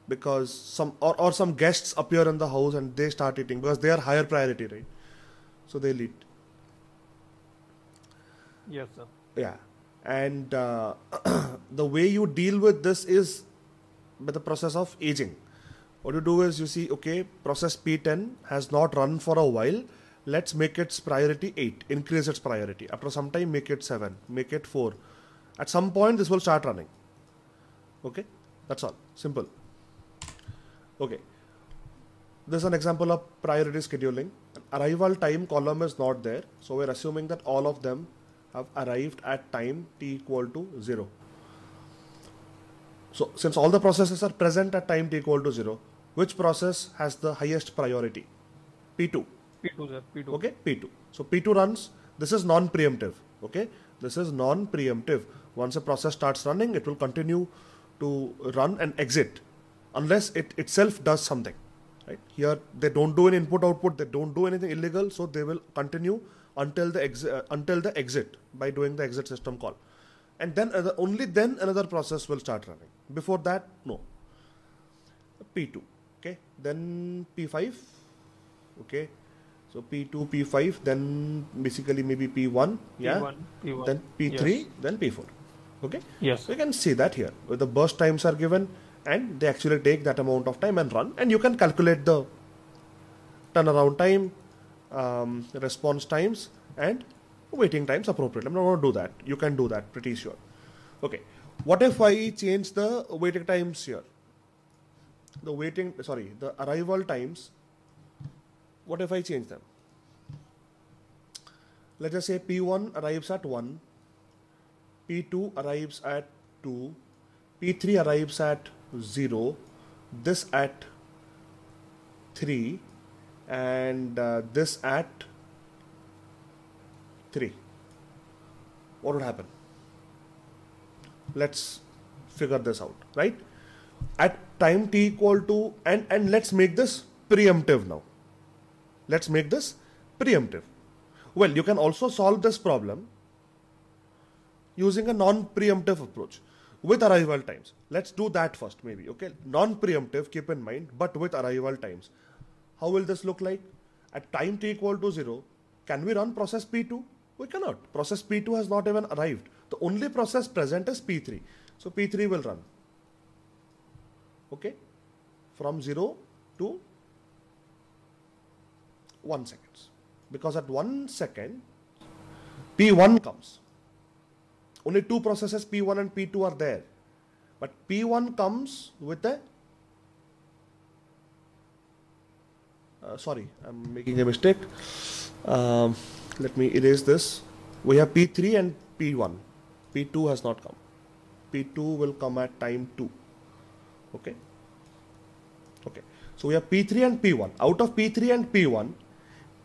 Because some guests appear in the house and they start eating because they are higher priority, right? So they'll eat. Yes, sir. Yeah. And the way you deal with this is with the process of aging. What you do is you see, okay, process P10 has not run for a while. Let's make its priority 8, increase its priority. After some time, make it 7, make it 4. At some point, this will start running. Okay, that's all. Simple. Okay. This is an example of priority scheduling. An arrival time column is not there. So we're assuming that all of them have arrived at time t equal to 0. So since all the processes are present at time t equal to 0, which process has the highest priority? P2. P2, sir. P2. Okay, P2. So P2 runs. This is non-preemptive. Okay, this is non-preemptive. Once a process starts running, it will continue to run and exit unless it itself does something. Right? Here they don't do an input-output. They don't do anything illegal. So they will continue until the exit by doing the exit system call. And then only then another process will start running. Before that, no. P2. Okay. Then P5. Okay. So P2, P5, then basically maybe P1. Yeah. P1. Then P3, yes. Then P4. Okay. Yes. So you can see that here. Where the burst times are given and they actually take that amount of time and run. And you can calculate the turnaround time, response times, and waiting times appropriately. I'm not going to do that. You can do that, pretty sure. Okay. What if I change the waiting times here? The arrival times. What if I change them? Let's just say P1 arrives at 1, P2 arrives at 2, P3 arrives at 0, this at 3, and this at 3. What would happen? Let's figure this out, right? At time t equal to, and let's make this preemptive now. Let's make this preemptive. Well, you can also solve this problem using a non-preemptive approach with arrival times. Let's do that first maybe, okay? Non-preemptive, keep in mind, but with arrival times. How will this look like? At time t equal to 0, can we run process P2? We cannot. Process P2 has not even arrived. The only process present is P3. So P3 will run. Okay? From 0 to 1 second. Because at 1 second, P1 comes. Only two processes, P1 and P2 are there. But P1 comes with a... sorry, I'm making a mistake. Let me erase this. We have P3 and P1. P2 has not come. P2 will come at time 2. Okay. Okay. So we have P3 and P1. Out of P3 and P1,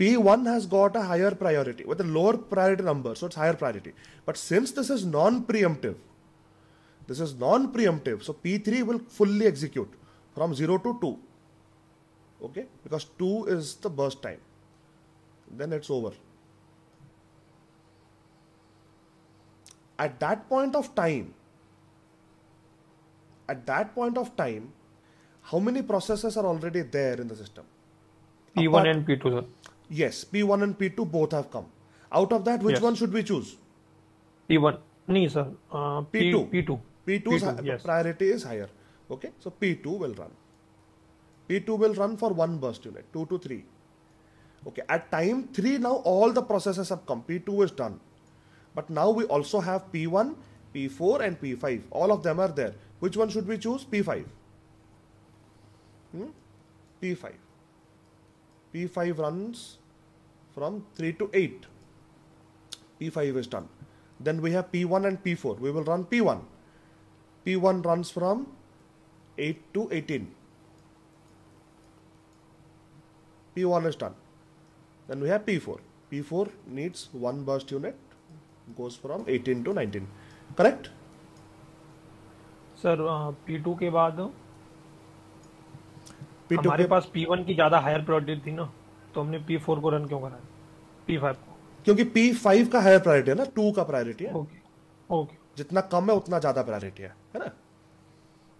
P1 has got a higher priority with a lower priority number, so it's higher priority. But since this is non-preemptive, so P3 will fully execute from 0 to 2. Okay, because 2 is the burst time. Then it's over. At that point of time, how many processes are already there in the system? P1 and P2, sir. Yes, P1 and P2 both have come. Out of that, which Yes. one should we choose? P1. No, sir. P2. P2. P2's yes. priority is higher. Okay, so P2 will run. P2 will run for one burst unit, 2 to 3. Okay, at time 3 now all the processes have come. P2 is done. But now we also have P1, P4 and P5. All of them are there. Which one should we choose? P5. P5. P5 runs from 3 to 8. P5 is done. Then we have P1 and P4. We will run P1. P1 runs from 8 to 18. P1 is done. Then we have P4. P4 needs one burst unit, goes from 18 to 19. Correct? Sir P2 के बाद P2 हमारे के पास P1 की ज्यादा higher priority थी ना, तो हमने P4 को रन क्यों करा? P5 को. क्योंकि P5 का हायर प्रायोरिटी है ना, 2 का प्रायोरिटी है. ओके. जितना कम है उतना ज्यादा प्रायोरिटी है ना,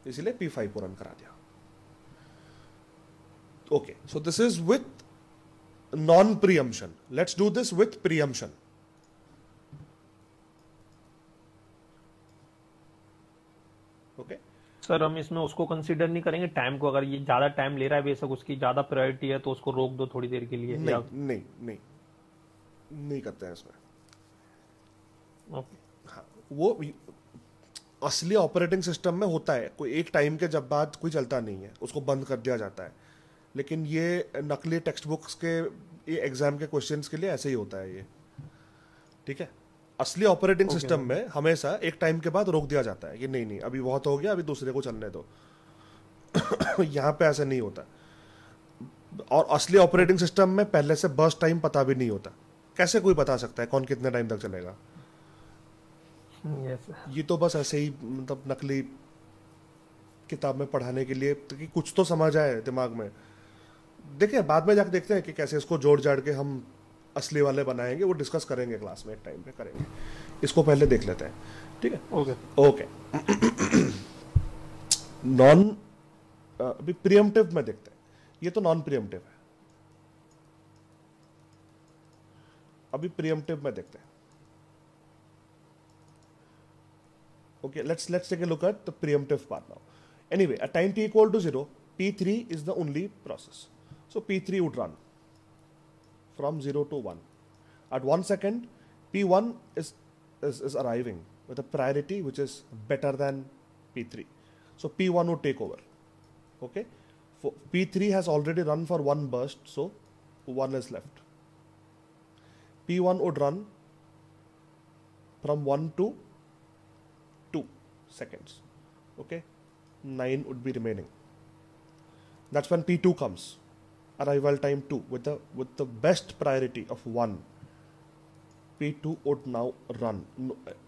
इसलिए P5 को रन करा दिया. Okay, so this is with non-preemption. Let's do this with preemption. Okay. Sir हम इसमें उसको कंसीडर नहीं करेंगे टाइम को, अगर ये ज्यादा टाइम ले रहा है बेशक उसकी ज्यादा प्रायोरिटी है तो उसको रोक दो थोड़ी देर के लिए. नहीं करते हैं इसमें. ओके. हाँ, वो असली ऑपरेटिंग सिस्टम में होता है, कोई एक टाइम के जब बाद कोई चलता नहीं है, उसको बंद कर दिया जाता है. लेकिन ये नकली टेक्स्ट बुक्स के ये एग्जाम के क्वेश्चंस के लिए ऐसे ही होता है ये. ठीक है, असली ऑपरेटिंग सिस्टम में हमेशा एक टाइम के बाद रोक दिया जाता है कि नहीं अभी बहुत हो गया, अभी दूसरे को चलने दो. यहाँ पे ऐसा नहीं होता. और असली ऑपरेटिंग सिस्टम में पहले से बर्स्ट टाइम पता भी नहीं होता. कैसे कोई बता सकता है कौन कितने टाइम तक चलेगा? ये तो बस ऐसे ही मतलब नकली किताब में पढ़ाने के लिए, कि कुछ तो समझ आए दिमाग में. देखिए बाद में जाकर देखते हैं कि कैसे इसको जोड़ जाड़ के हम असली वाले बनाएंगे. वो डिस्कस करेंगे क्लास में, एक टाइम पे करेंगे. इसको पहले देख लेते हैं. ठीक है. ओके. नॉन अभी प्रियम्पटिव में देखते हैं. ये तो नॉन प्रियम्पटिव है. अभी प्रियम्पटिव में देखते हैं. Okay, let's take a look at the preemptive part now. Anyway, at time t equal to 0, P3 is the only process. So P3 would run from 0 to 1. At 1 second, P1 is arriving with a priority which is better than P3. So P1 would take over. Okay. P3 has already run for one burst, so 1 is left. P1 would run from 1 to 2 seconds. Okay, 9 would be remaining. That's when P2 comes. Arrival time 2 with the best priority of 1. P2 would now run,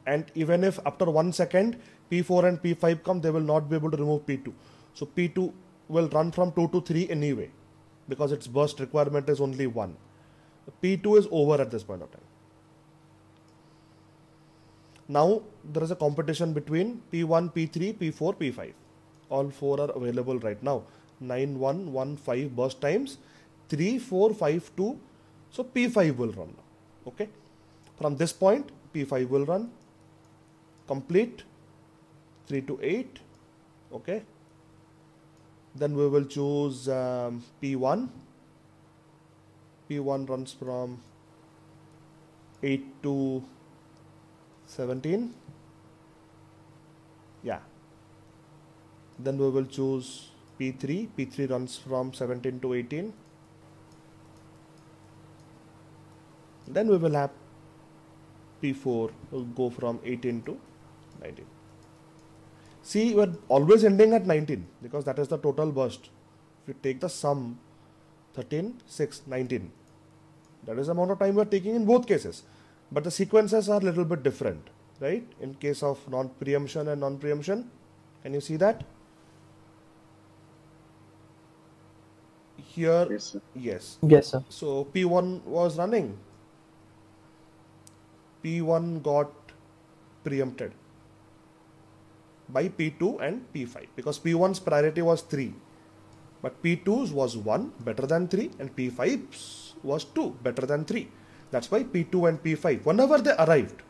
and even if after 1 second P4 and P5 come, they will not be able to remove P2. So P2 will run from 2 to 3 anyway, because its burst requirement is only 1. P2 is over at this point of time. Now there is a competition between P1, P3, P4, P5. All 4 are available right now. 9, 1, 1, 5 burst times. 3, 4, 5, 2. So P5 will run now. Okay. From this point, P5 will run. Complete. 3 to 8. Okay. Then we will choose P1. P1 runs from 8 to 17. Yeah. Then we will choose P3. P3 runs from 17 to 18. Then we will have P4 will go from 18 to 19. See, we're always ending at 19 because that is the total burst. If you take the sum, 13, 6, 19. That is the amount of time we are taking in both cases. But the sequences are a little bit different, right? In case of non-preemption and non-preemption. Can you see that? Here, Yes, sir. yes. Yes, sir. So P1 was running. P1 got preempted by P2 and P5 because P1's priority was 3. But P2's was 1 better than 3 and P5's was 2 better than 3. That's why P2 and P5, whenever they arrived,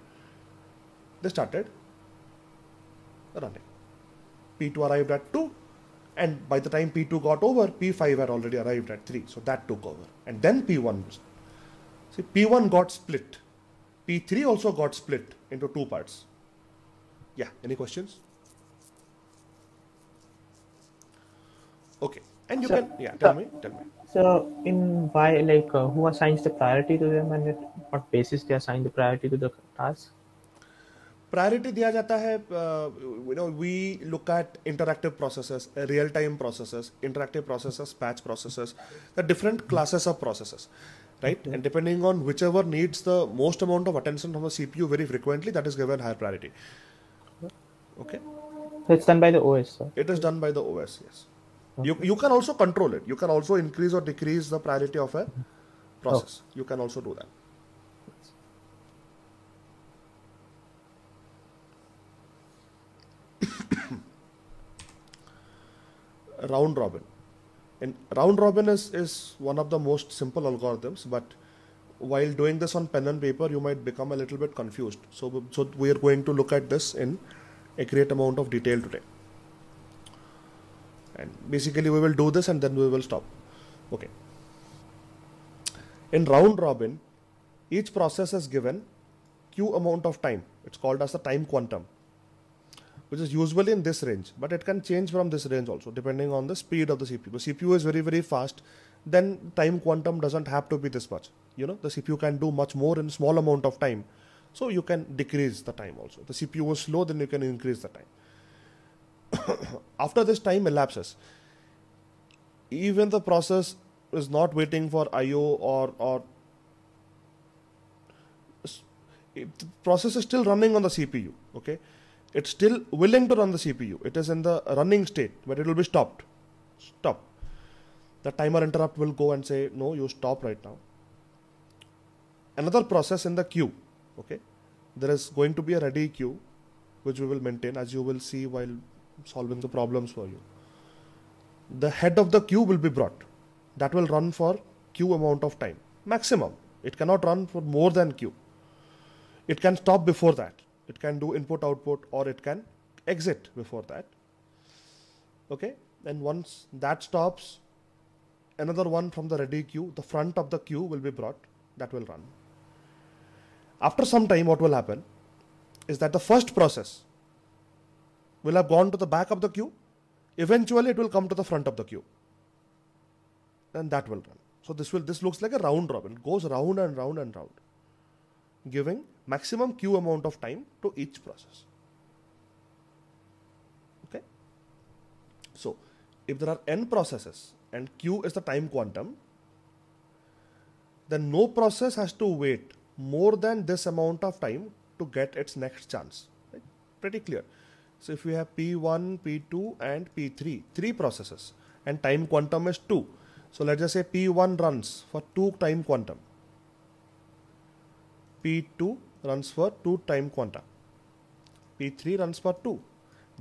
they started running. P2 arrived at 2 and by the time P2 got over, P5 had already arrived at 3. So that took over. And then P1. See, P1 got split. P3 also got split into 2 parts. Yeah, any questions? Okay. And you Sir, can, yeah, tell me. So in why, like, who assigns the priority to them and at what basis they assign the priority to the task? Priority दिया जाता है, we look at interactive processes, real-time processes, interactive processes, batch processes, the different classes of processes, right? Okay. And depending on whichever needs the most amount of attention from the CPU very frequently, that is given higher priority. Okay? So it's done by the OS, sir? It is done by the OS, yes. Okay. You can also control it. You can also increase or decrease the priority of a process. You can also do that. Round robin. And round robin is one of the most simple algorithms, but while doing this on pen and paper, you might become a little bit confused. So we are going to look at this in a great amount of detail today. And basically we will do this and then we will stop. Okay. In round robin, each process is given Q amount of time. It's called as the time quantum, which is usually in this range, but it can change from this range also depending on the speed of the CPU. The CPU is very, very fast, then time quantum doesn't have to be this much. You know, the CPU can do much more in small amount of time. So you can decrease the time also. The CPU is slow, then you can increase the time. After this time elapses, even the process is not waiting for IO or the process is still running on the CPU. Okay, it's still willing to run the CPU. It is in the running state, but it will be stopped. Stop. The timer interrupt will go and say, no, you stop right now. Another process in the queue. Okay, there is going to be a ready queue, which we will maintain, as you will see while solving the problems for you. The head of the queue will be brought. That will run for queue amount of time. Maximum. It cannot run for more than queue. It can stop before that. It can do input output or it can exit before that. Okay. And once that stops, another one from the ready queue, the front of the queue will be brought. That will run. After some time, what will happen is that the first process will have gone to the back of the queue. Eventually, it will come to the front of the queue. And that will run. So this looks like a round robin. It goes round and round and round, giving maximum queue amount of time to each process. Okay. So if there are n processes and q is the time quantum, then no process has to wait more than this amount of time to get its next chance. Right? Pretty clear. So if we have P1, P2 and P3, 3 processes, and time quantum is 2. So let's just say P1 runs for 2 time quantum. P2 runs for 2 time quanta. P3 runs for 2.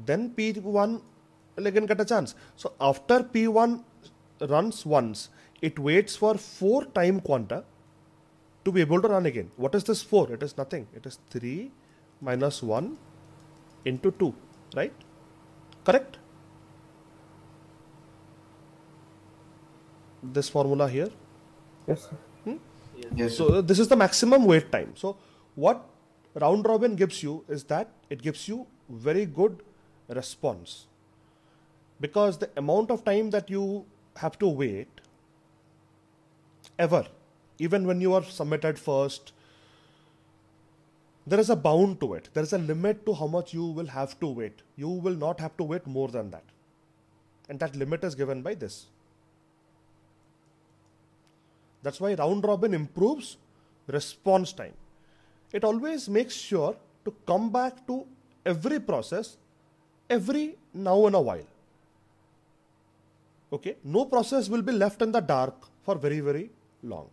Then P1 will again get a chance. So after P1 runs once, it waits for 4 time quanta to be able to run again. What is this 4? It is nothing. It is 3 minus 1 into 2. Right? Correct? This formula here. Yes, sir. Yes. So this is the maximum wait time. So what round robin gives you is that it gives you very good response, because the amount of time that you have to wait ever, even when you are submitted first, there is a bound to it. There is a limit to how much you will have to wait. You will not have to wait more than that. And that limit is given by this. That's why round robin improves response time. It always makes sure to come back to every process every now and a while. Okay, no process will be left in the dark for very, very long.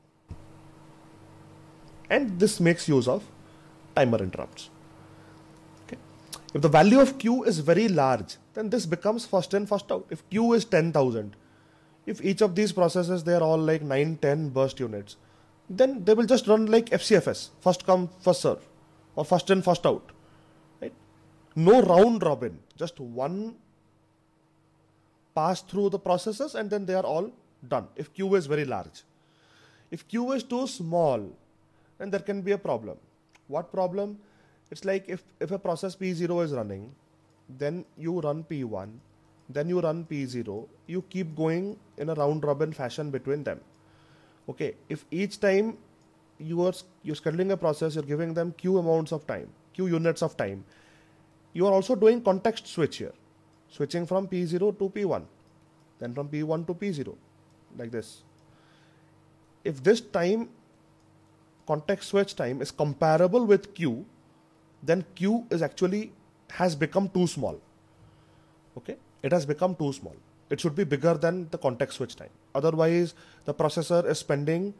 And this makes use of timer interrupts. Okay. If the value of Q is very large, then this becomes first in, first out. If Q is 10,000, if each of these processes, they are all like 9, 10 burst units, then they will just run like FCFS, first come, first serve, or first in, first out. Right? No round robin, just one pass through the processes and then they are all done, if Q is very large. If Q is too small, then there can be a problem. What problem? It's like if a process P0 is running, then you run P1, then you run P0, you keep going in a round robin fashion between them. Okay, if each time you're scheduling a process, you're giving them Q amounts of time, Q units of time, you are also doing context switch here, switching from P0 to P1, then from P1 to P0, like this. If this time, context switch time, is comparable with Q, then Q is actually has become too small. Okay, it has become too small. It should be bigger than the context switch time. Otherwise, the processor is spending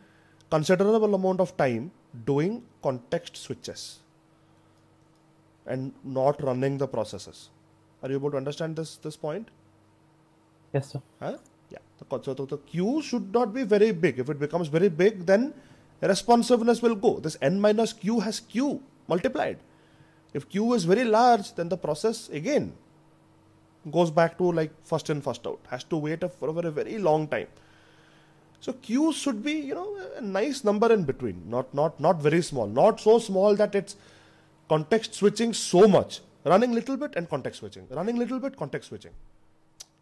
considerable amount of time doing context switches and not running the processes. Are you able to understand this point? Yes, sir. Huh? Yeah. So the Q should not be very big. If it becomes very big, then responsiveness will go. This n minus Q has Q multiplied. If Q is very large, then the process again goes back to like first in, first out. Has to wait for a very long time. So Q should be, a nice number in between, not very small, not so small that it's context switching so much, running little bit and context switching, running little bit, context switching.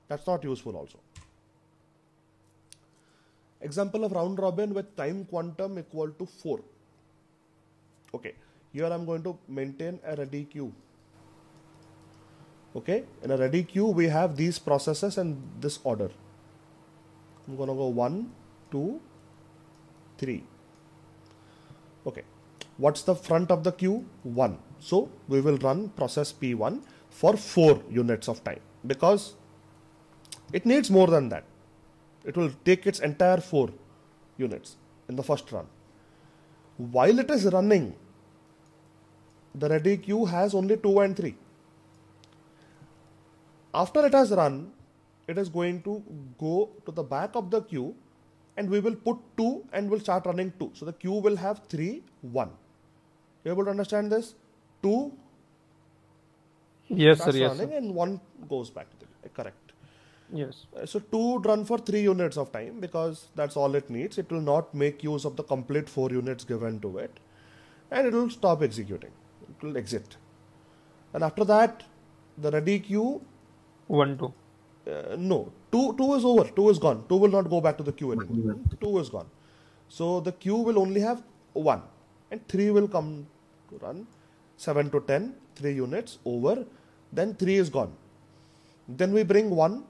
That's not useful also. Example of round robin with time quantum equal to 4. Okay, here I'm going to maintain a ready queue. Okay, in a ready queue we have these processes in this order. I'm going to go 1, 2, 3. Okay, what's the front of the queue? 1. So we will run process P1 for 4 units of time because it needs more than that. It will take its entire 4 units in the first run. While it is running, the ready queue has only 2 and 3. After it has run, it is going to go to the back of the queue and we will put 2 and we'll start running 2. So the queue will have 3, 1. You able to understand this? 2 Yes, sir. starts Yes, running sir. and 1 goes back to the correct. Yes. So 2 would run for 3 units of time because that's all it needs. It will not make use of the complete 4 units given to it and it will stop executing. It will exit. And after that, the ready queue, 1, 2. no, 2 is over. 2 is gone. 2 will not go back to the queue anymore. 2 is gone. So the queue will only have 1 and 3 will come to run 7 to 10, 3 units over. Then 3 is gone. Then we bring 1.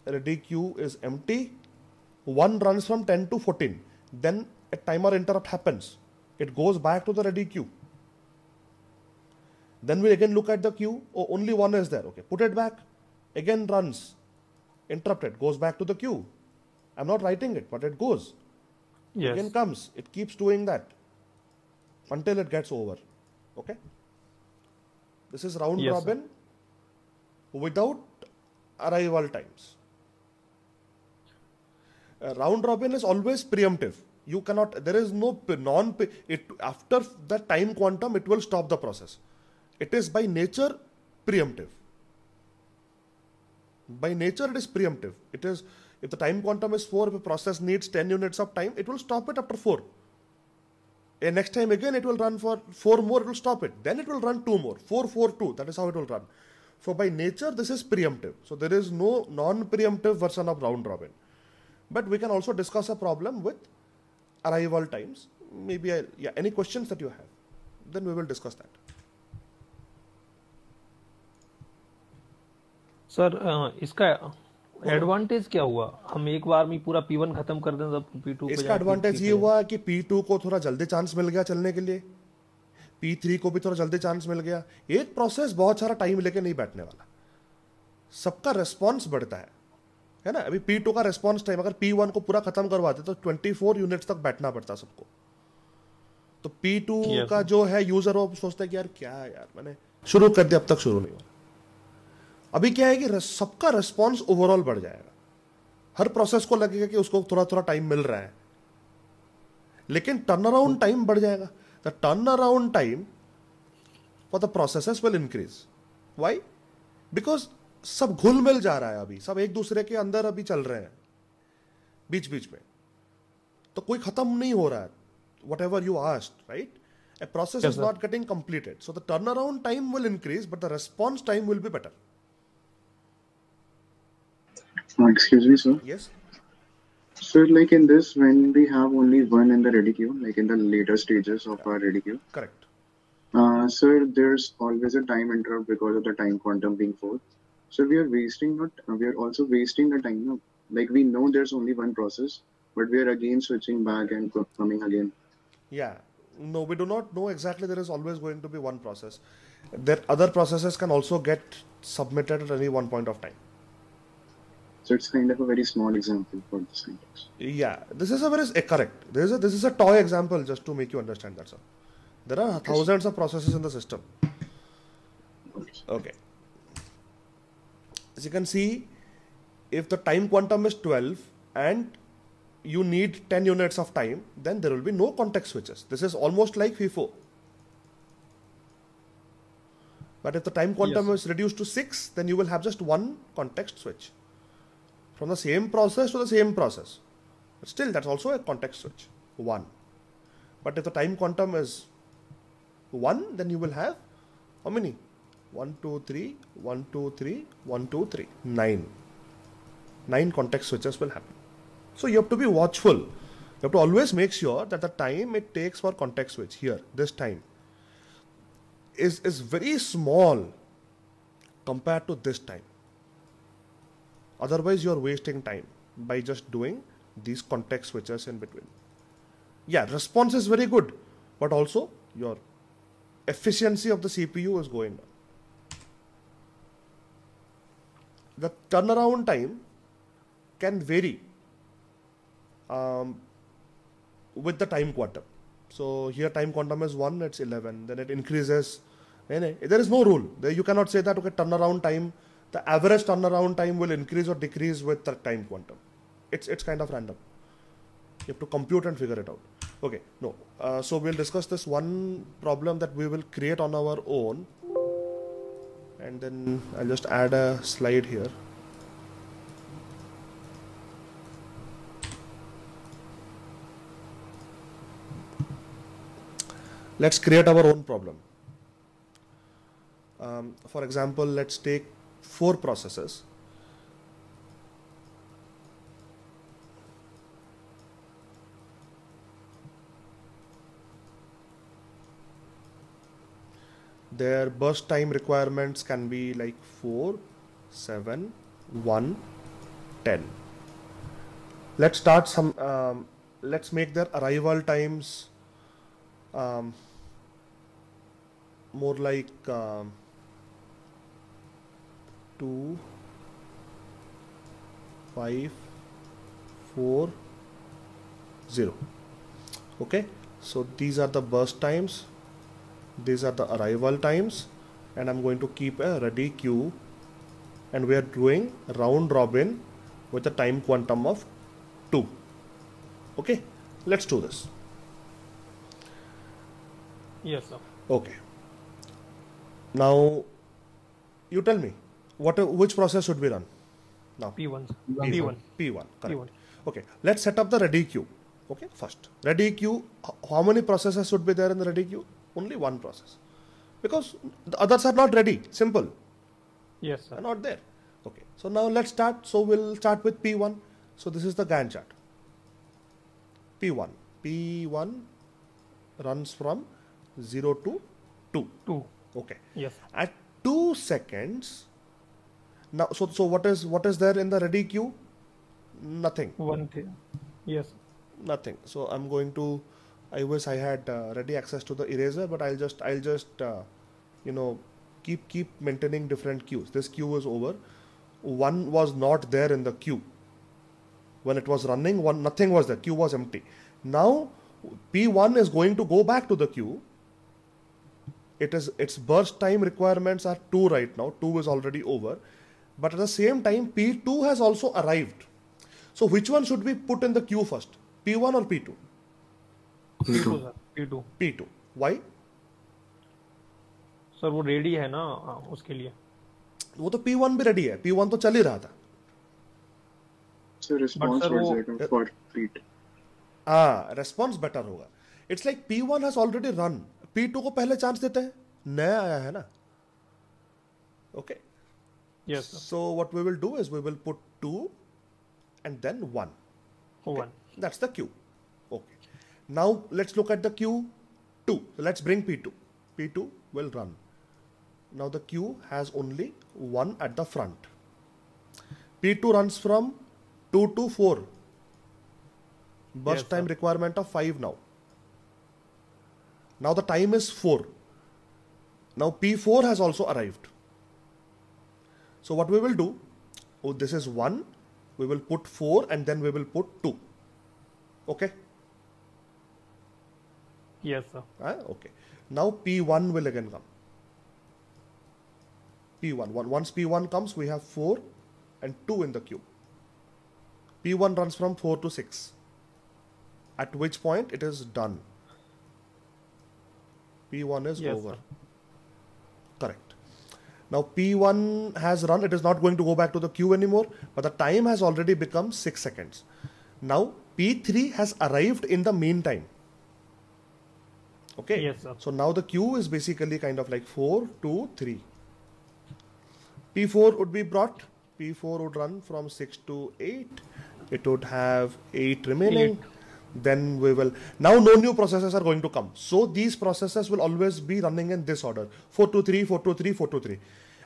Ready queue is empty. 1 runs from 10 to 14. Then a timer interrupt happens. It goes back to the ready queue. Then we again look at the queue. Oh, only 1 is there. Okay, put it back. Again runs. Interrupted. Goes back to the queue. I'm not writing it, but it goes. Yes. Again comes. It keeps doing that until it gets over. Okay. This is round Yes, robin without arrival times. Round robin is always preemptive. You cannot, there is no after the time quantum, it will stop the process. It is by nature preemptive. By nature, it is preemptive. It is, if the time quantum is 4, if a process needs 10 units of time, it will stop it after 4. And next time again, it will run for 4 more, it will stop it. Then it will run 2 more, 4, 4, 2. That is how it will run. So by nature, this is preemptive. So there is no non-preemptive version of round robin. But we can also discuss a problem with arrival times. Maybe, any questions that you have, then we will discuss that. Sir इसका advantage क्या हुआ? हम एक बार में पूरा P1 खत्म कर दें तब P2 पे इसका जाए, एडवांटेज P3 ये पे जाए। हुआ कि P2 को थोड़ा जल्दी चांस मिल गया चलने के लिए, P3 को भी थोड़ा जल्दी चांस मिल गया। एक प्रोसेस बहुत सारा टाइम लेके नहीं बैठने वाला, सबका रेस्पॉन्स बढ़ता है ना। अभी P2 का रेस्पॉन्स टाइम अगर P1 को पूरा खत्म करवाते तो 24 यूनिट्स तक बैठना पड़ता सबको। तो P2 Yes, का sir. जो है यूजर वो सोचता है कि यार क्या है यार, मैंने शुरू कर दिया अब तक शुरू नहीं हुआ। अभी क्या है कि सबका रेस्पॉन्स ओवरऑल बढ़ जाएगा, हर प्रोसेस को लगेगा कि उसको थोड़ा थोड़ा टाइम मिल रहा है, लेकिन टर्न अराउंड टाइम बढ़ जाएगा। The turn around time for the processes will increase. Why? Because सब घुल मिल जा रहा है, अभी सब एक दूसरे के अंदर अभी चल रहे हैं बीच बीच में, तो कोई खत्म नहीं हो रहा है। whatever you asked, right? A process Yes, is sir. not getting completed, so the turnaround time will increase, but the response time will be better. Excuse me, sir. Yes. So, like in this, when we have only one in the ready queue, like in the later stages of our ready queue, Correct. sir, there's always a time interrupt because of the time quantum being 4. So we are wasting not, we are also wasting the time now. Like we know there's only one process, but we are again switching back and coming again. Yeah. No, we do not know exactly. There is always going to be one process. There other processes can also get submitted at any one point of time. So it's kind of a very small example for the syntax. Yeah, this is a very correct. This is a toy example just to make you understand that, sir. There are thousands of processes in the system. Okay. As you can see, if the time quantum is 12 and you need 10 units of time, then there will be no context switches. This is almost like FIFO. But if the time quantum is reduced to 6, then you will have just one context switch. From the same process to the same process. But still, that's also a context switch. 1. But if the time quantum is 1, then you will have how many? 1, 2, 3, 1, 2, 3, 1, 2, 3. 9. 9 context switches will happen. So you have to be watchful. You have to always make sure that the time it takes for context switch here, this time, is very small compared to this time. Otherwise, you are wasting time by just doing these context switches in between. Yeah, response is very good, but also your efficiency of the CPU is going down. The turnaround time can vary with the time quantum. So here time quantum is 1, it's 11, then it increases. There is no rule. You cannot say that, okay, turnaround time, the average turnaround time will increase or decrease with the time quantum. It's kind of random. You have to compute and figure it out. Okay, no. So we'll discuss this one problem that we will create on our own. And then I'll just add a slide here. Let's create our own problem. For example, let's take 4 processes. Their burst time requirements can be like 4, 7, 1, 10. Let's start some, let's make their arrival times more like 2, 5, 4, 0. Okay, so these are the burst times, these are the arrival times, and I'm going to keep a ready queue, and we are doing round robin with a time quantum of 2. Okay, let's do this. Yes, sir. Okay. Now, you tell me, which process should we run now? P1. P1, correct. P1. Okay, let's set up the ready queue. Okay, first. Ready queue, how many processes should be there in the ready queue? Only one process. Because the others are not ready. Simple. Yes, sir. They're not there. Okay, so now let's start. So we'll start with P1. So this is the Gantt chart. P1. P1 runs from 0 to 2. 2. Okay. Yes. At 2 seconds, Now, so what is there in the ready queue? Nothing. One thing. Yes. Nothing. So I'm going to. I wish I had ready access to the eraser, but I'll just keep maintaining different queues. This queue is over. One was not there in the queue. When it was running, nothing was there. Queue was empty. Now P1 is going to go back to the queue. Its burst time requirements are 2 right now. 2 is already over. But at the same time, P2 has also arrived. So which one should we put in the queue first? P1 or P2? P2 sir. P2. P2. Why? Sir वो ready है ना उसके लिए. वो तो P1 भी ready है. P1 तो चल ही रहा था. So response was like for P2. Response better होगा. It's like P1 has already run. P2 को पहले चांस देते हैं. नया आया है ना. Okay. Yes sir. So what we will do is we will put 2 and then 1. Okay. 1. That's the queue. Okay. Now let's look at the queue 2. So let's bring P2. P2 will run. Now the queue has only 1 at the front. P2 runs from 2 to 4. Burst time requirement of 5 now. Now the time is 4. Now P4 has also arrived. So what we will do, this is 1, we will put 4 and then we will put 2. Okay? Yes sir. Okay. Now P1 will again come. P1. Once P1 comes, we have 4 and 2 in the queue. P1 runs from 4 to 6. At which point it is done. P1 is over. Sir. Correct. Now P1 has run. It is not going to go back to the queue anymore, but the time has already become 6 seconds. Now P3 has arrived in the meantime. Okay. Yes, sir. So now the queue is basically kind of like 4, 2, 3. P4 would be brought. P4 would run from 6 to 8. It would have 8 remaining. Then we will. Now no new processes are going to come. So these processes will always be running in this order: 4 to 3, 4 to 3, 4 to 3.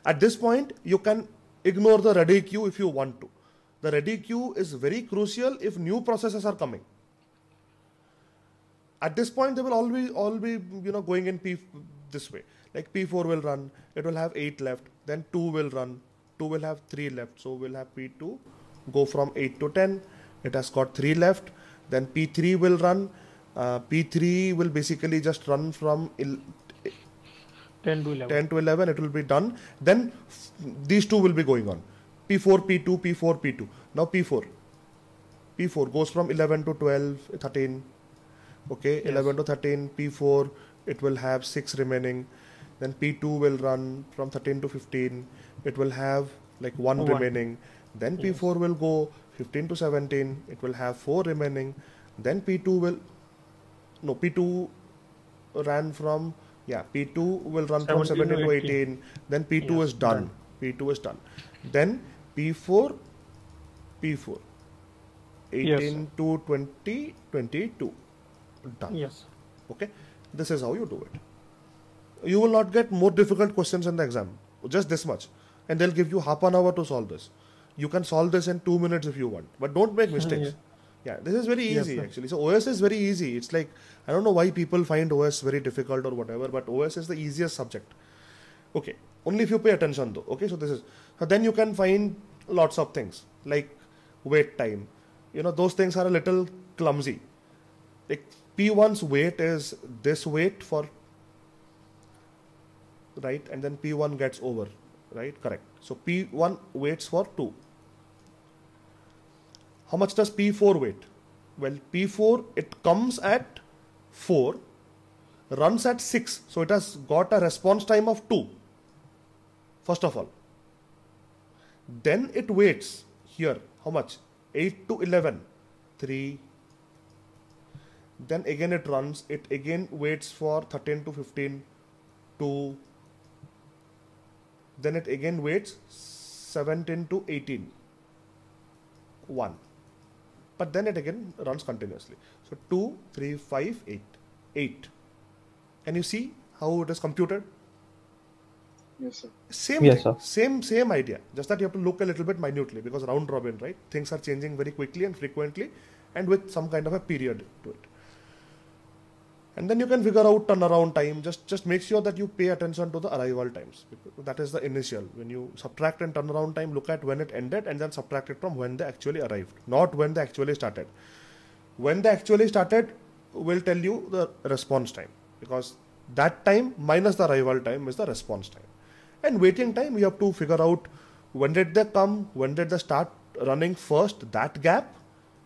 At this point, you can ignore the ready queue if you want to. The ready queue is very crucial if new processes are coming. At this point, they will all be going in this way. Like P4 will run, it will have 8 left. Then 2 will run, 2 will have 3 left. So we'll have P2 go from 8 to 10. It has got 3 left. Then P3 will run. P3 will basically just run from 10 to 11. 10 to 11. It will be done. Then these two will be going on. P4, P2, P4, P2. Now P4. P4 goes from 11 to 12, 13. Okay, Yes. 11 to 13. P4, it will have 6 remaining. Then P2 will run from 13 to 15. It will have like 1 remaining. Then P4 will go 15 to 17. It will have 4 remaining. Then P2 ran from, P2 will run from 17 to 18. Then P2 is done. P2 is done. Then P4, 18 to 20, 22. Done. Yes. Okay. This is how you do it. You will not get more difficult questions in the exam. Just this much. And they'll give you half an hour to solve this. You can solve this in 2 minutes if you want. But don't make mistakes. This is very easy actually. So OS is very easy. It's like, I don't know why people find OS very difficult or whatever, but OS is the easiest subject. Okay. Only if you pay attention though. Okay. So then you can find lots of things like wait time. Those things are a little clumsy. Like P1's wait is this wait for, right? And then P1 gets over, right? Correct. So P1 waits for 2. How much does P4 wait? Well, P4, it comes at 4, runs at 6. So it has got a response time of 2. First of all. Then it waits here. How much? 8 to 11. 3. Then again it runs. It again waits for 13 to 15. 2. Then it again waits 17 to 18. 1. But then it again runs continuously. So 2, 3, 5, 8. 8. Can you see how it is computed? Yes, sir. Same Yes, thing, sir. same idea. Just that you have to look a little bit minutely because round robin, right? Things are changing very quickly and frequently, and with some kind of a period to it. And then you can figure out turnaround time. Just make sure that you pay attention to the arrival times. That is the initial. When you subtract and turnaround time, look at when it ended and then subtract it from when they actually arrived, not when they actually started. When they actually started will tell you the response time, because that time minus the arrival time is the response time. And waiting time, you have to figure out when did they come, when did they start running first, that gap,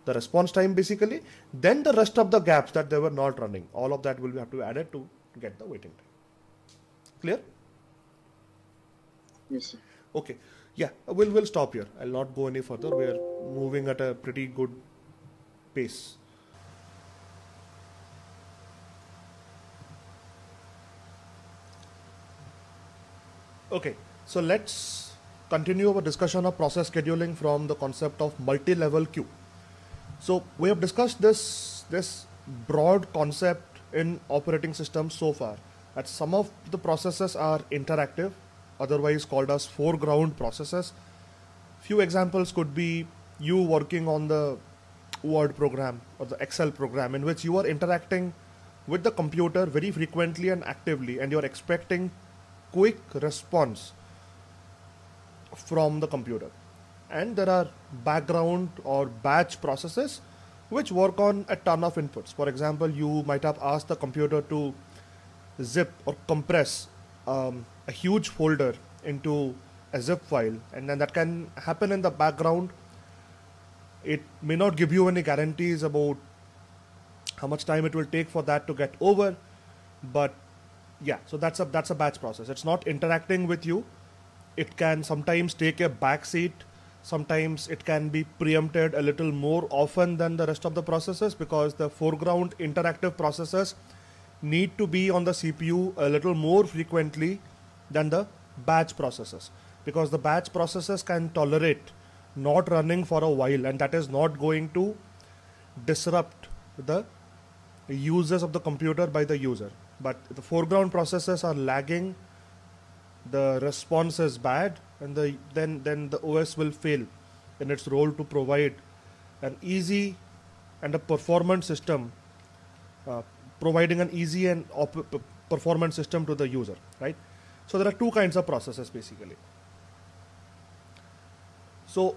the response time basically, then the rest of the gaps that they were not running. All of that will have to be added to get the waiting time. Clear? Yes, sir. Okay. Yeah, we'll stop here. I'll not go any further. We are moving at a pretty good pace. Okay, so let's continue our discussion of process scheduling from the concept of multi-level queue. So we have discussed this broad concept in operating systems so far, that some of the processes are interactive, otherwise called as foreground processes. Few examples could be you working on the Word program or the Excel program in which you are interacting with the computer very frequently and actively, and you're expecting quick response from the computer. And there are background or batch processes which work on a ton of inputs. For example, you might have asked the computer to zip or compress a huge folder into a zip file, and then that can happen in the background. It may not give you any guarantees about how much time it will take for that to get over, but yeah, so that's a batch process. It's not interacting with you. It can sometimes take a back seat. Sometimes it can be preempted a little more often than the rest of the processes, because the foreground interactive processes need to be on the CPU a little more frequently than the batch processes, because the batch processes can tolerate not running for a while, and that is not going to disrupt the uses of the computer by the user. But the foreground processes are lagging, the response is bad, and then the OS will fail in its role to provide an easy and a performance system, providing an easy and performance system to the user, right? So there are two kinds of processes basically. So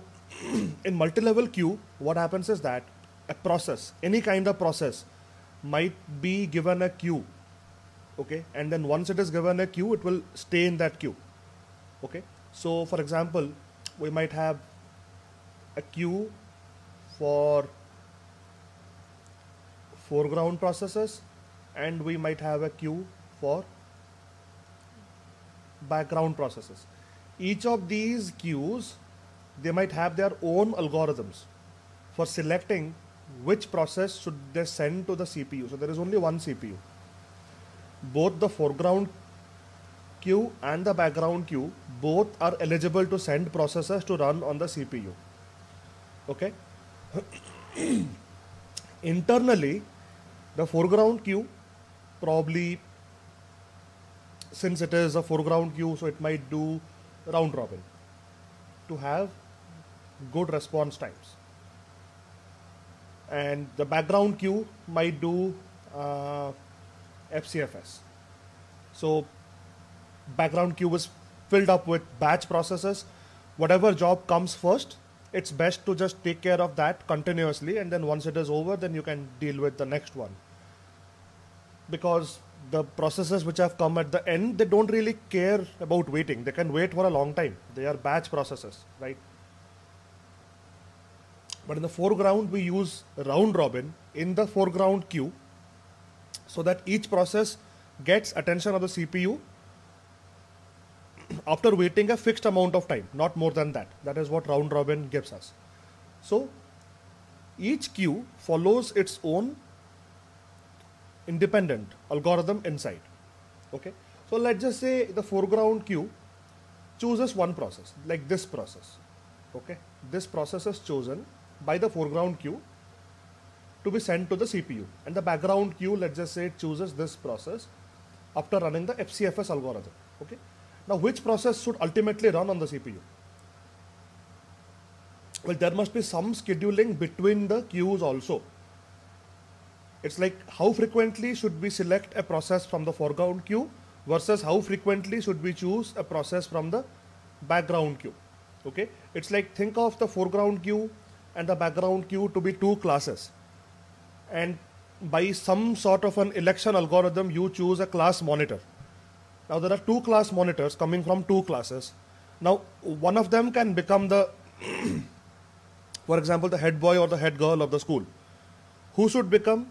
in multi-level queue, what happens is that a process, any kind of process, might be given a queue, okay, and then once it is given a queue, it will stay in that queue, okay. So for example, we might have a queue for foreground processes, and we might have a queue for background processes. Each of these queues, they might have their own algorithms for selecting which process should they send to the CPU. So there is only one CPU. Both the foreground queue and the background queue, both are eligible to send processes to run on the CPU. Okay. Internally, the foreground queue probably, since it is a foreground queue, so it might do round robin to have good response times. And the background queue might do FCFS. So background queue is filled up with batch processes. Whatever job comes first, it's best to just take care of that continuously, and then once it is over, then you can deal with the next one. Because the processes which have come at the end, they don't really care about waiting. They can wait for a long time. They are batch processes, right? But in the foreground, we use round robin in the foreground queue so that each process gets attention of the CPU after waiting a fixed amount of time, not more than that. That is what round robin gives us. So each queue follows its own independent algorithm inside. Okay. So let's just say the foreground queue chooses one process, like this process. Okay. This process is chosen by the foreground queue to be sent to the CPU, and the background queue, let's just say, it chooses this process after running the FCFS algorithm. Okay. Now, which process should ultimately run on the CPU? Well, there must be some scheduling between the queues also. It's like how frequently should we select a process from the foreground queue versus how frequently should we choose a process from the background queue. Okay, it's like think of the foreground queue and the background queue to be two classes, and by some sort of an election algorithm you choose a class monitor. Now there are two class monitors coming from two classes. Now one of them can become the for example the head boy or the head girl of the school. Who should become,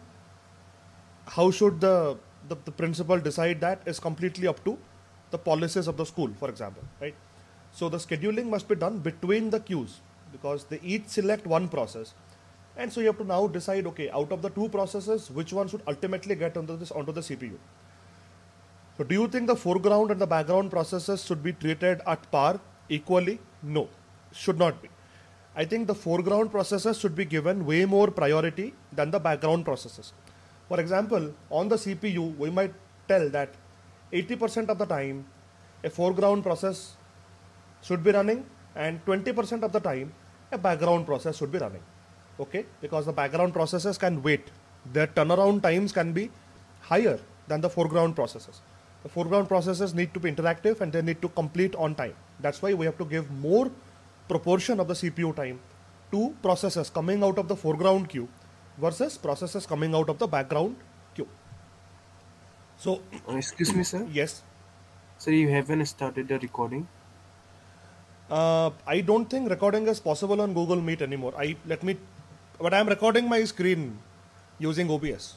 how should the principal decide, that is completely up to the policies of the school, for example, right? So the scheduling must be done between the queues because they each select one process, and so you have to now decide, okay, out of the two processes, which one should ultimately get onto the CPU. So do you think the foreground and the background processes should be treated at par equally? No, should not be. I think the foreground processes should be given way more priority than the background processes. For example, on the CPU, we might tell that 80% of the time a foreground process should be running and 20% of the time a background process should be running. Okay, because the background processes can wait. Their turnaround times can be higher than the foreground processes. The foreground processes need to be interactive and they need to complete on time. That's why we have to give more proportion of the CPU time to processes coming out of the foreground queue versus processes coming out of the background queue. So, Excuse me, sir. yes, Sir, you haven't started the recording. I don't think recording is possible on Google Meet anymore. But I'm recording my screen using OBS.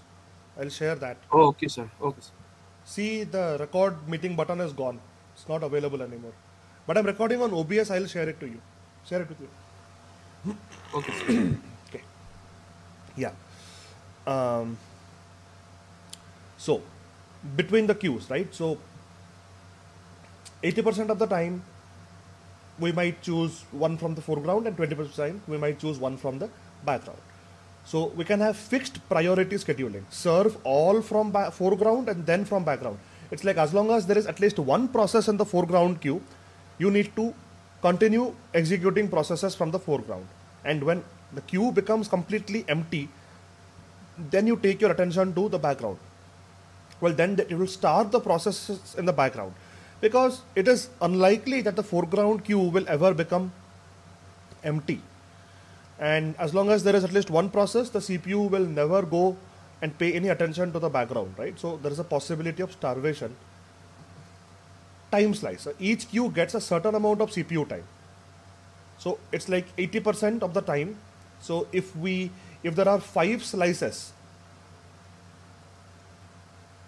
I'll share that. Oh, okay, sir. Okay, sir. See, the record meeting button is gone. It's not available anymore. But I'm recording on OBS. I'll share it to you. Share it with you. Okay, sir. Okay. Yeah. So, between the queues, right? So, 80% of the time, we might choose one from the foreground, and 20% of the time, we might choose one from the background. So, we can have fixed priority scheduling. Serve all from foreground and then from background. It's like as long as there is at least one process in the foreground queue, you need to continue executing processes from the foreground. And when the queue becomes completely empty, then you take your attention to the background. Well, then it will start the processes in the background, because it is unlikely that the foreground queue will ever become empty. And as long as there is at least one process, the CPU will never go and pay any attention to the background, right? So there is a possibility of starvation. Time slice. So each queue gets a certain amount of CPU time. So it's like 80% of the time. So if there are 5 slices,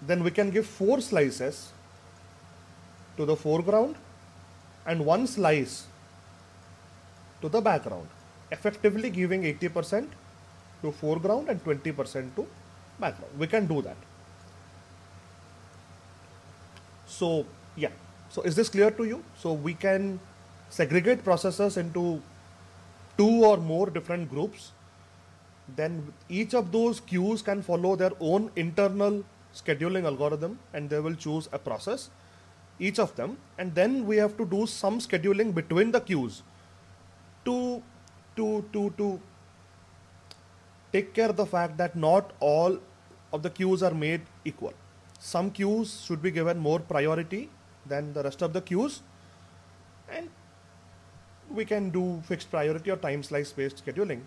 then we can give 4 slices to the foreground and 1 slice to the background, effectively giving 80% to foreground and 20% to background. We can do that. So yeah, so is this clear to you? So we can segregate processes into 2 or more different groups. Then each of those queues can follow their own internal scheduling algorithm, and they will choose a process, each of them, and then we have to do some scheduling between the queues to take care of the fact that not all of the queues are made equal. Some queues should be given more priority than the rest of the queues, and we can do fixed priority or time slice based scheduling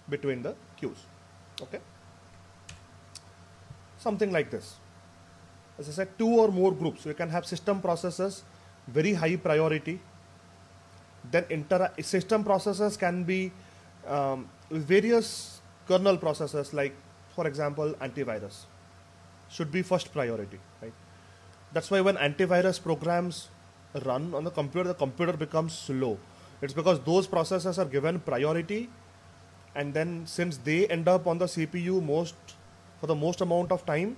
between the queues. Okay, something like this. As I said, 2 or more groups. We can have system processes, very high priority. Then system processes can be various kernel processes, like for example antivirus should be first priority, right? That's why when antivirus programs run on the computer becomes slow. It's because those processes are given priority, and then since they end up on the CPU for the most amount of time,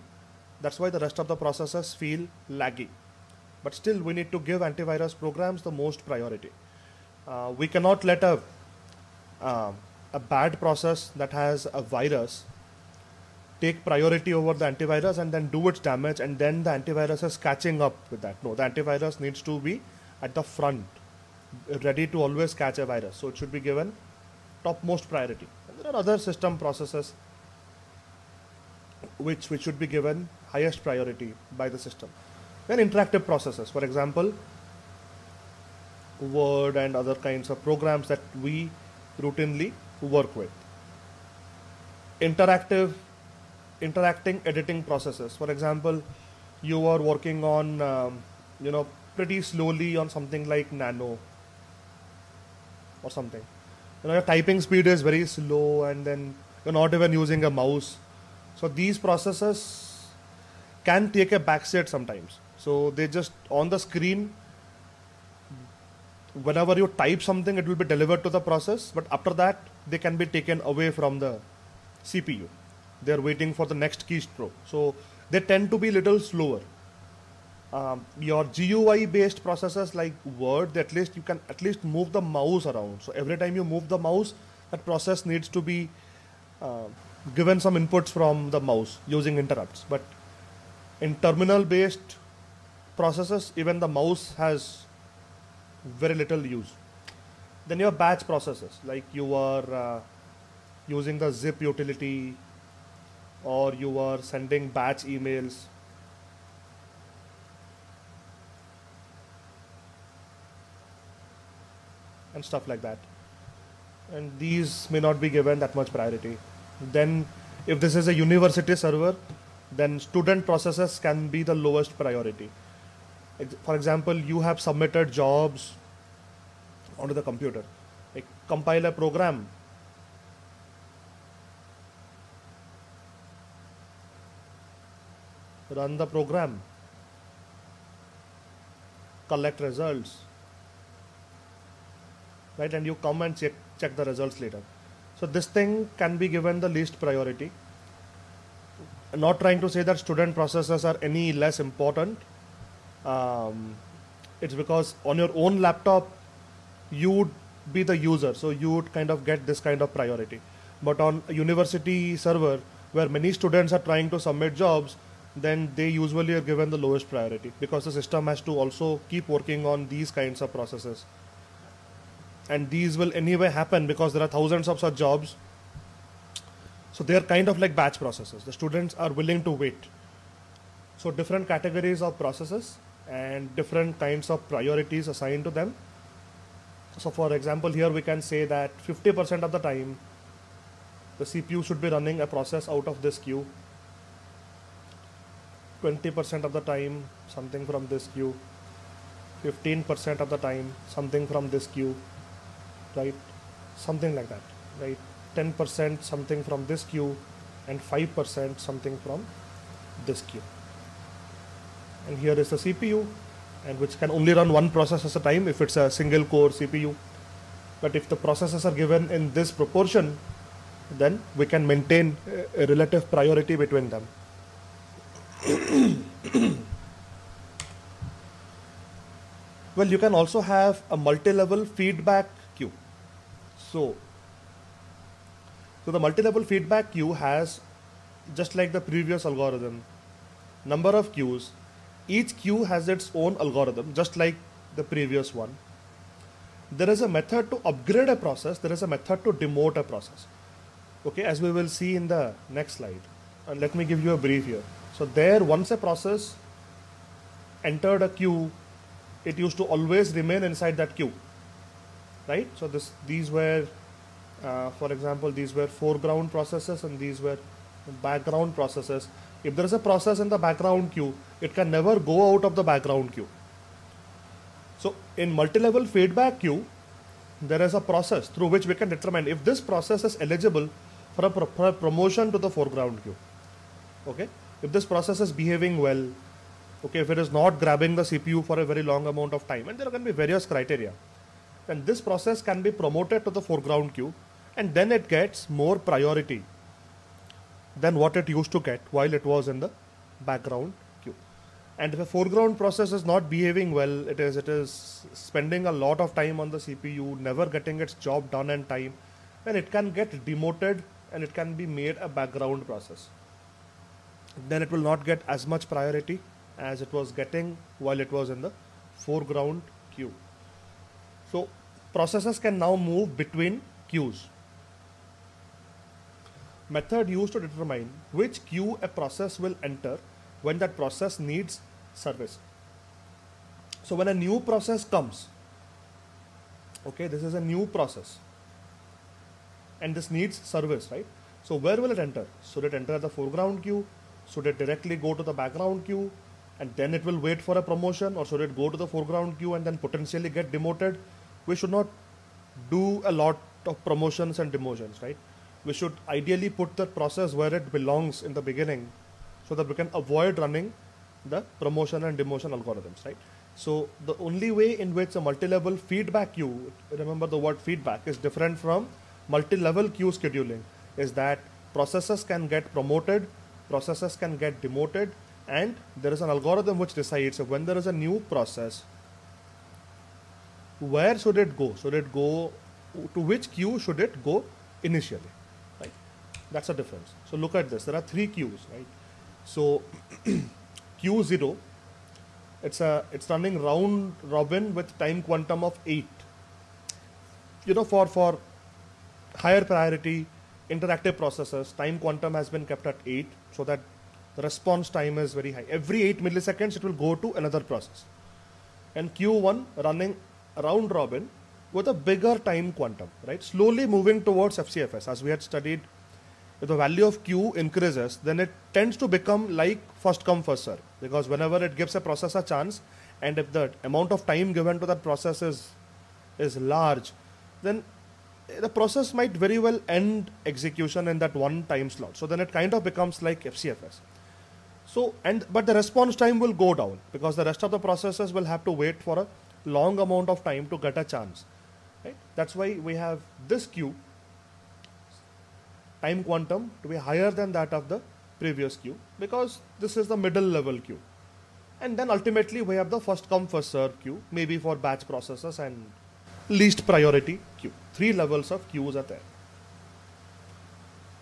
that's why the rest of the processes feel laggy. But still, we need to give antivirus programs the most priority. We cannot let a bad process that has a virus take priority over the antivirus and then do its damage, and then the antivirus is catching up with that. No, the antivirus needs to be at the front, ready to always catch a virus. So it should be given topmost priority. And there are other system processes which should be given highest priority by the system. Then interactive processes, for example, Word and other kinds of programs that we routinely work with. Interacting editing processes. For example, you are working on, pretty slowly on something like Nano or something. Your typing speed is very slow, and then you're not even using a mouse. So these processes can take a backseat sometimes. So they just on the screen, whenever you type something, it will be delivered to the process, but after that they can be taken away from the CPU. They are waiting for the next keystroke, so they tend to be little slower. Your GUI based processes like Word, you can at least move the mouse around. So every time you move the mouse, that process needs to be given some inputs from the mouse using interrupts. But in terminal based processes, even the mouse has very little use. Then you have batch processes, like you are using the zip utility, or you are sending batch emails. And stuff like that. And these may not be given that much priority. Then if this is a university server, then student processes can be the lowest priority. For example, you have submitted jobs onto the computer. Like compile a program, run the program, collect results, right? And you come and check the results later. So this thing can be given the least priority. I'm not trying to say that student processes are any less important. It's because on your own laptop you would be the user, so you would kind of get this kind of priority. But on a university server where many students are trying to submit jobs, then they usually are given the lowest priority, because the system has to also keep working on these kinds of processes. And these will anyway happen because there are thousands of such jobs. So they are kind of like batch processes. The students are willing to wait. So different categories of processes and different kinds of priorities assigned to them. So for example, here we can say that 50% of the time the CPU should be running a process out of this queue. 20% of the time something from this queue. 15% of the time something from this queue. Right? Something like that. Right? 10% something from this queue, and 5% something from this queue. And here is the CPU, and which can only run one process at a time if it's a single core CPU. But if the processes are given in this proportion, then we can maintain a relative priority between them. Well, you can also have a multi-level feedback queue. So the multi-level feedback queue has, just like the previous algorithm, number of queues. Each queue has its own algorithm, just like the previous one. There is a method to upgrade a process. There is a method to demote a process. Okay, as we will see in the next slide. And let me give you a brief here. So there, once a process entered a queue, it used to always remain inside that queue, right? So these were, for example, these were foreground processes and these were background processes. If there is a process in the background queue, it can never go out of the background queue. So in multi-level feedback queue, there is a process through which we can determine if this process is eligible for a promotion to the foreground queue. Okay, if this process is behaving well, okay, if it is not grabbing the CPU for a very long amount of time, and there can be various criteria, then this process can be promoted to the foreground queue, and then it gets more priority than what it used to get while it was in the background queue. And if a foreground process is not behaving well, it is spending a lot of time on the CPU, never getting its job done in time, then it can get demoted and it can be made a background process. then it will not get as much priority as it was getting while it was in the foreground queue. So processes can now move between queues. Method used to determine which queue a process will enter when that process needs service. So when a new process comes, okay, this is a new process and this needs service, right? So where will it enter? Should it enter the foreground queue? Should it directly go to the background queue and then it will wait for a promotion, or should it go to the foreground queue and then potentially get demoted? We should not do a lot of promotions and demotions, right? We should ideally put the process where it belongs in the beginning so that we can avoid running the promotion and demotion algorithms, right? So the only way in which a multi-level feedback queue, remember the word feedback, is different from multi-level queue scheduling is that processes can get promoted, processes can get demoted, and there is an algorithm which decides when there is a new process, where should it go? Should it go to which queue should it go initially, right? That's a difference. So look at this. There are 3 queues, right? So Q0, it's running round robin with time quantum of 8. You know, for higher priority interactive processes, time quantum has been kept at 8 so that the response time is very high. Every 8 milliseconds it will go to another process. And Q1 running round robin with a bigger time quantum, right? Slowly moving towards FCFS. As we had studied, if the value of Q increases, then it tends to become like first come first serve, because whenever it gives a process a chance, and if the amount of time given to that process is large, then the process might very well end execution in that one time slot. So then it kind of becomes like FCFS. So, but the response time will go down because the rest of the processes will have to wait for a long amount of time to get a chance, right? That's why we have this queue time quantum to be higher than that of the previous queue, because this is the middle level queue. And then ultimately we have the first come first serve queue, maybe for batch processes, and least priority queue. 3 levels of queues are there.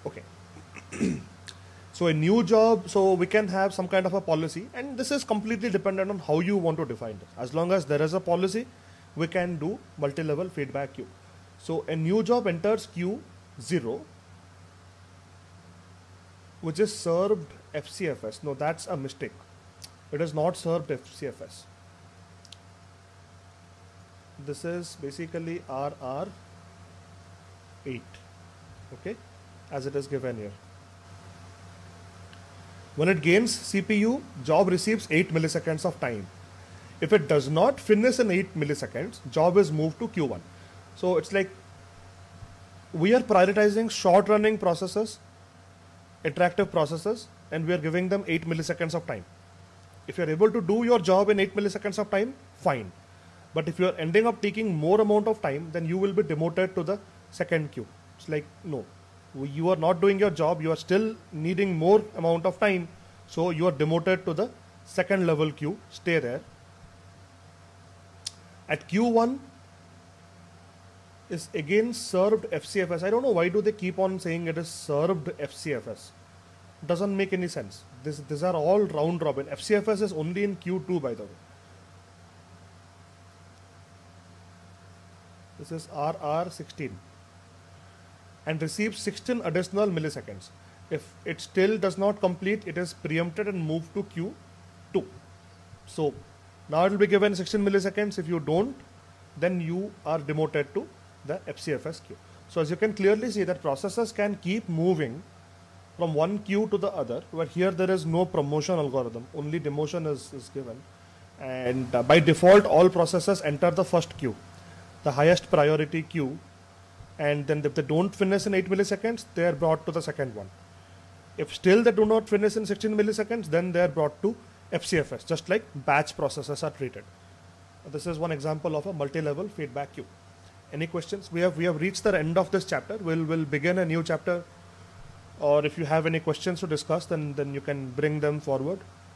Okay. So a new job, so we can have some kind of a policy, and this is completely dependent on how you want to define this. As long as there is a policy, we can do multi-level feedback queue. So a new job enters Q0, which is served FCFS. No, that's a mistake. It is not served FCFS. This is basically RR8, okay, as it is given here. When it gains CPU, job receives 8 milliseconds of time. If it does not finish in 8 milliseconds, job is moved to Q1. So it's like we are prioritizing short running processes, interactive processes, and we are giving them 8 milliseconds of time. If you are able to do your job in 8 milliseconds of time, fine. But if you are ending up taking more amount of time, then you will be demoted to the second queue. It's like, no, you are not doing your job, you are still needing more amount of time, so you are demoted to the second level queue. Stay there. At Q1 is again served FCFS. I don't know why do they keep on saying it is served FCFS. Doesn't make any sense. These are all round robin. FCFS is only in Q2, by the way. This is RR16 and receives 16 additional milliseconds. If it still does not complete, it is preempted and moved to Q2. So now it will be given 16 milliseconds. If you don't, then you are demoted to the FCFS queue. So as you can clearly see that processes can keep moving from one queue to the other, where here there is no promotion algorithm, only demotion is given. And by default, all processes enter the first queue, the highest priority queue, and then if they don't finish in 8 milliseconds, they are brought to the second one. If still they do not finish in 16 milliseconds, then they are brought to FCFS, just like batch processes are treated. This is one example of a multi-level feedback queue. Any questions? We have reached the end of this chapter. We'll begin a new chapter, or if you have any questions to discuss, then you can bring them forward.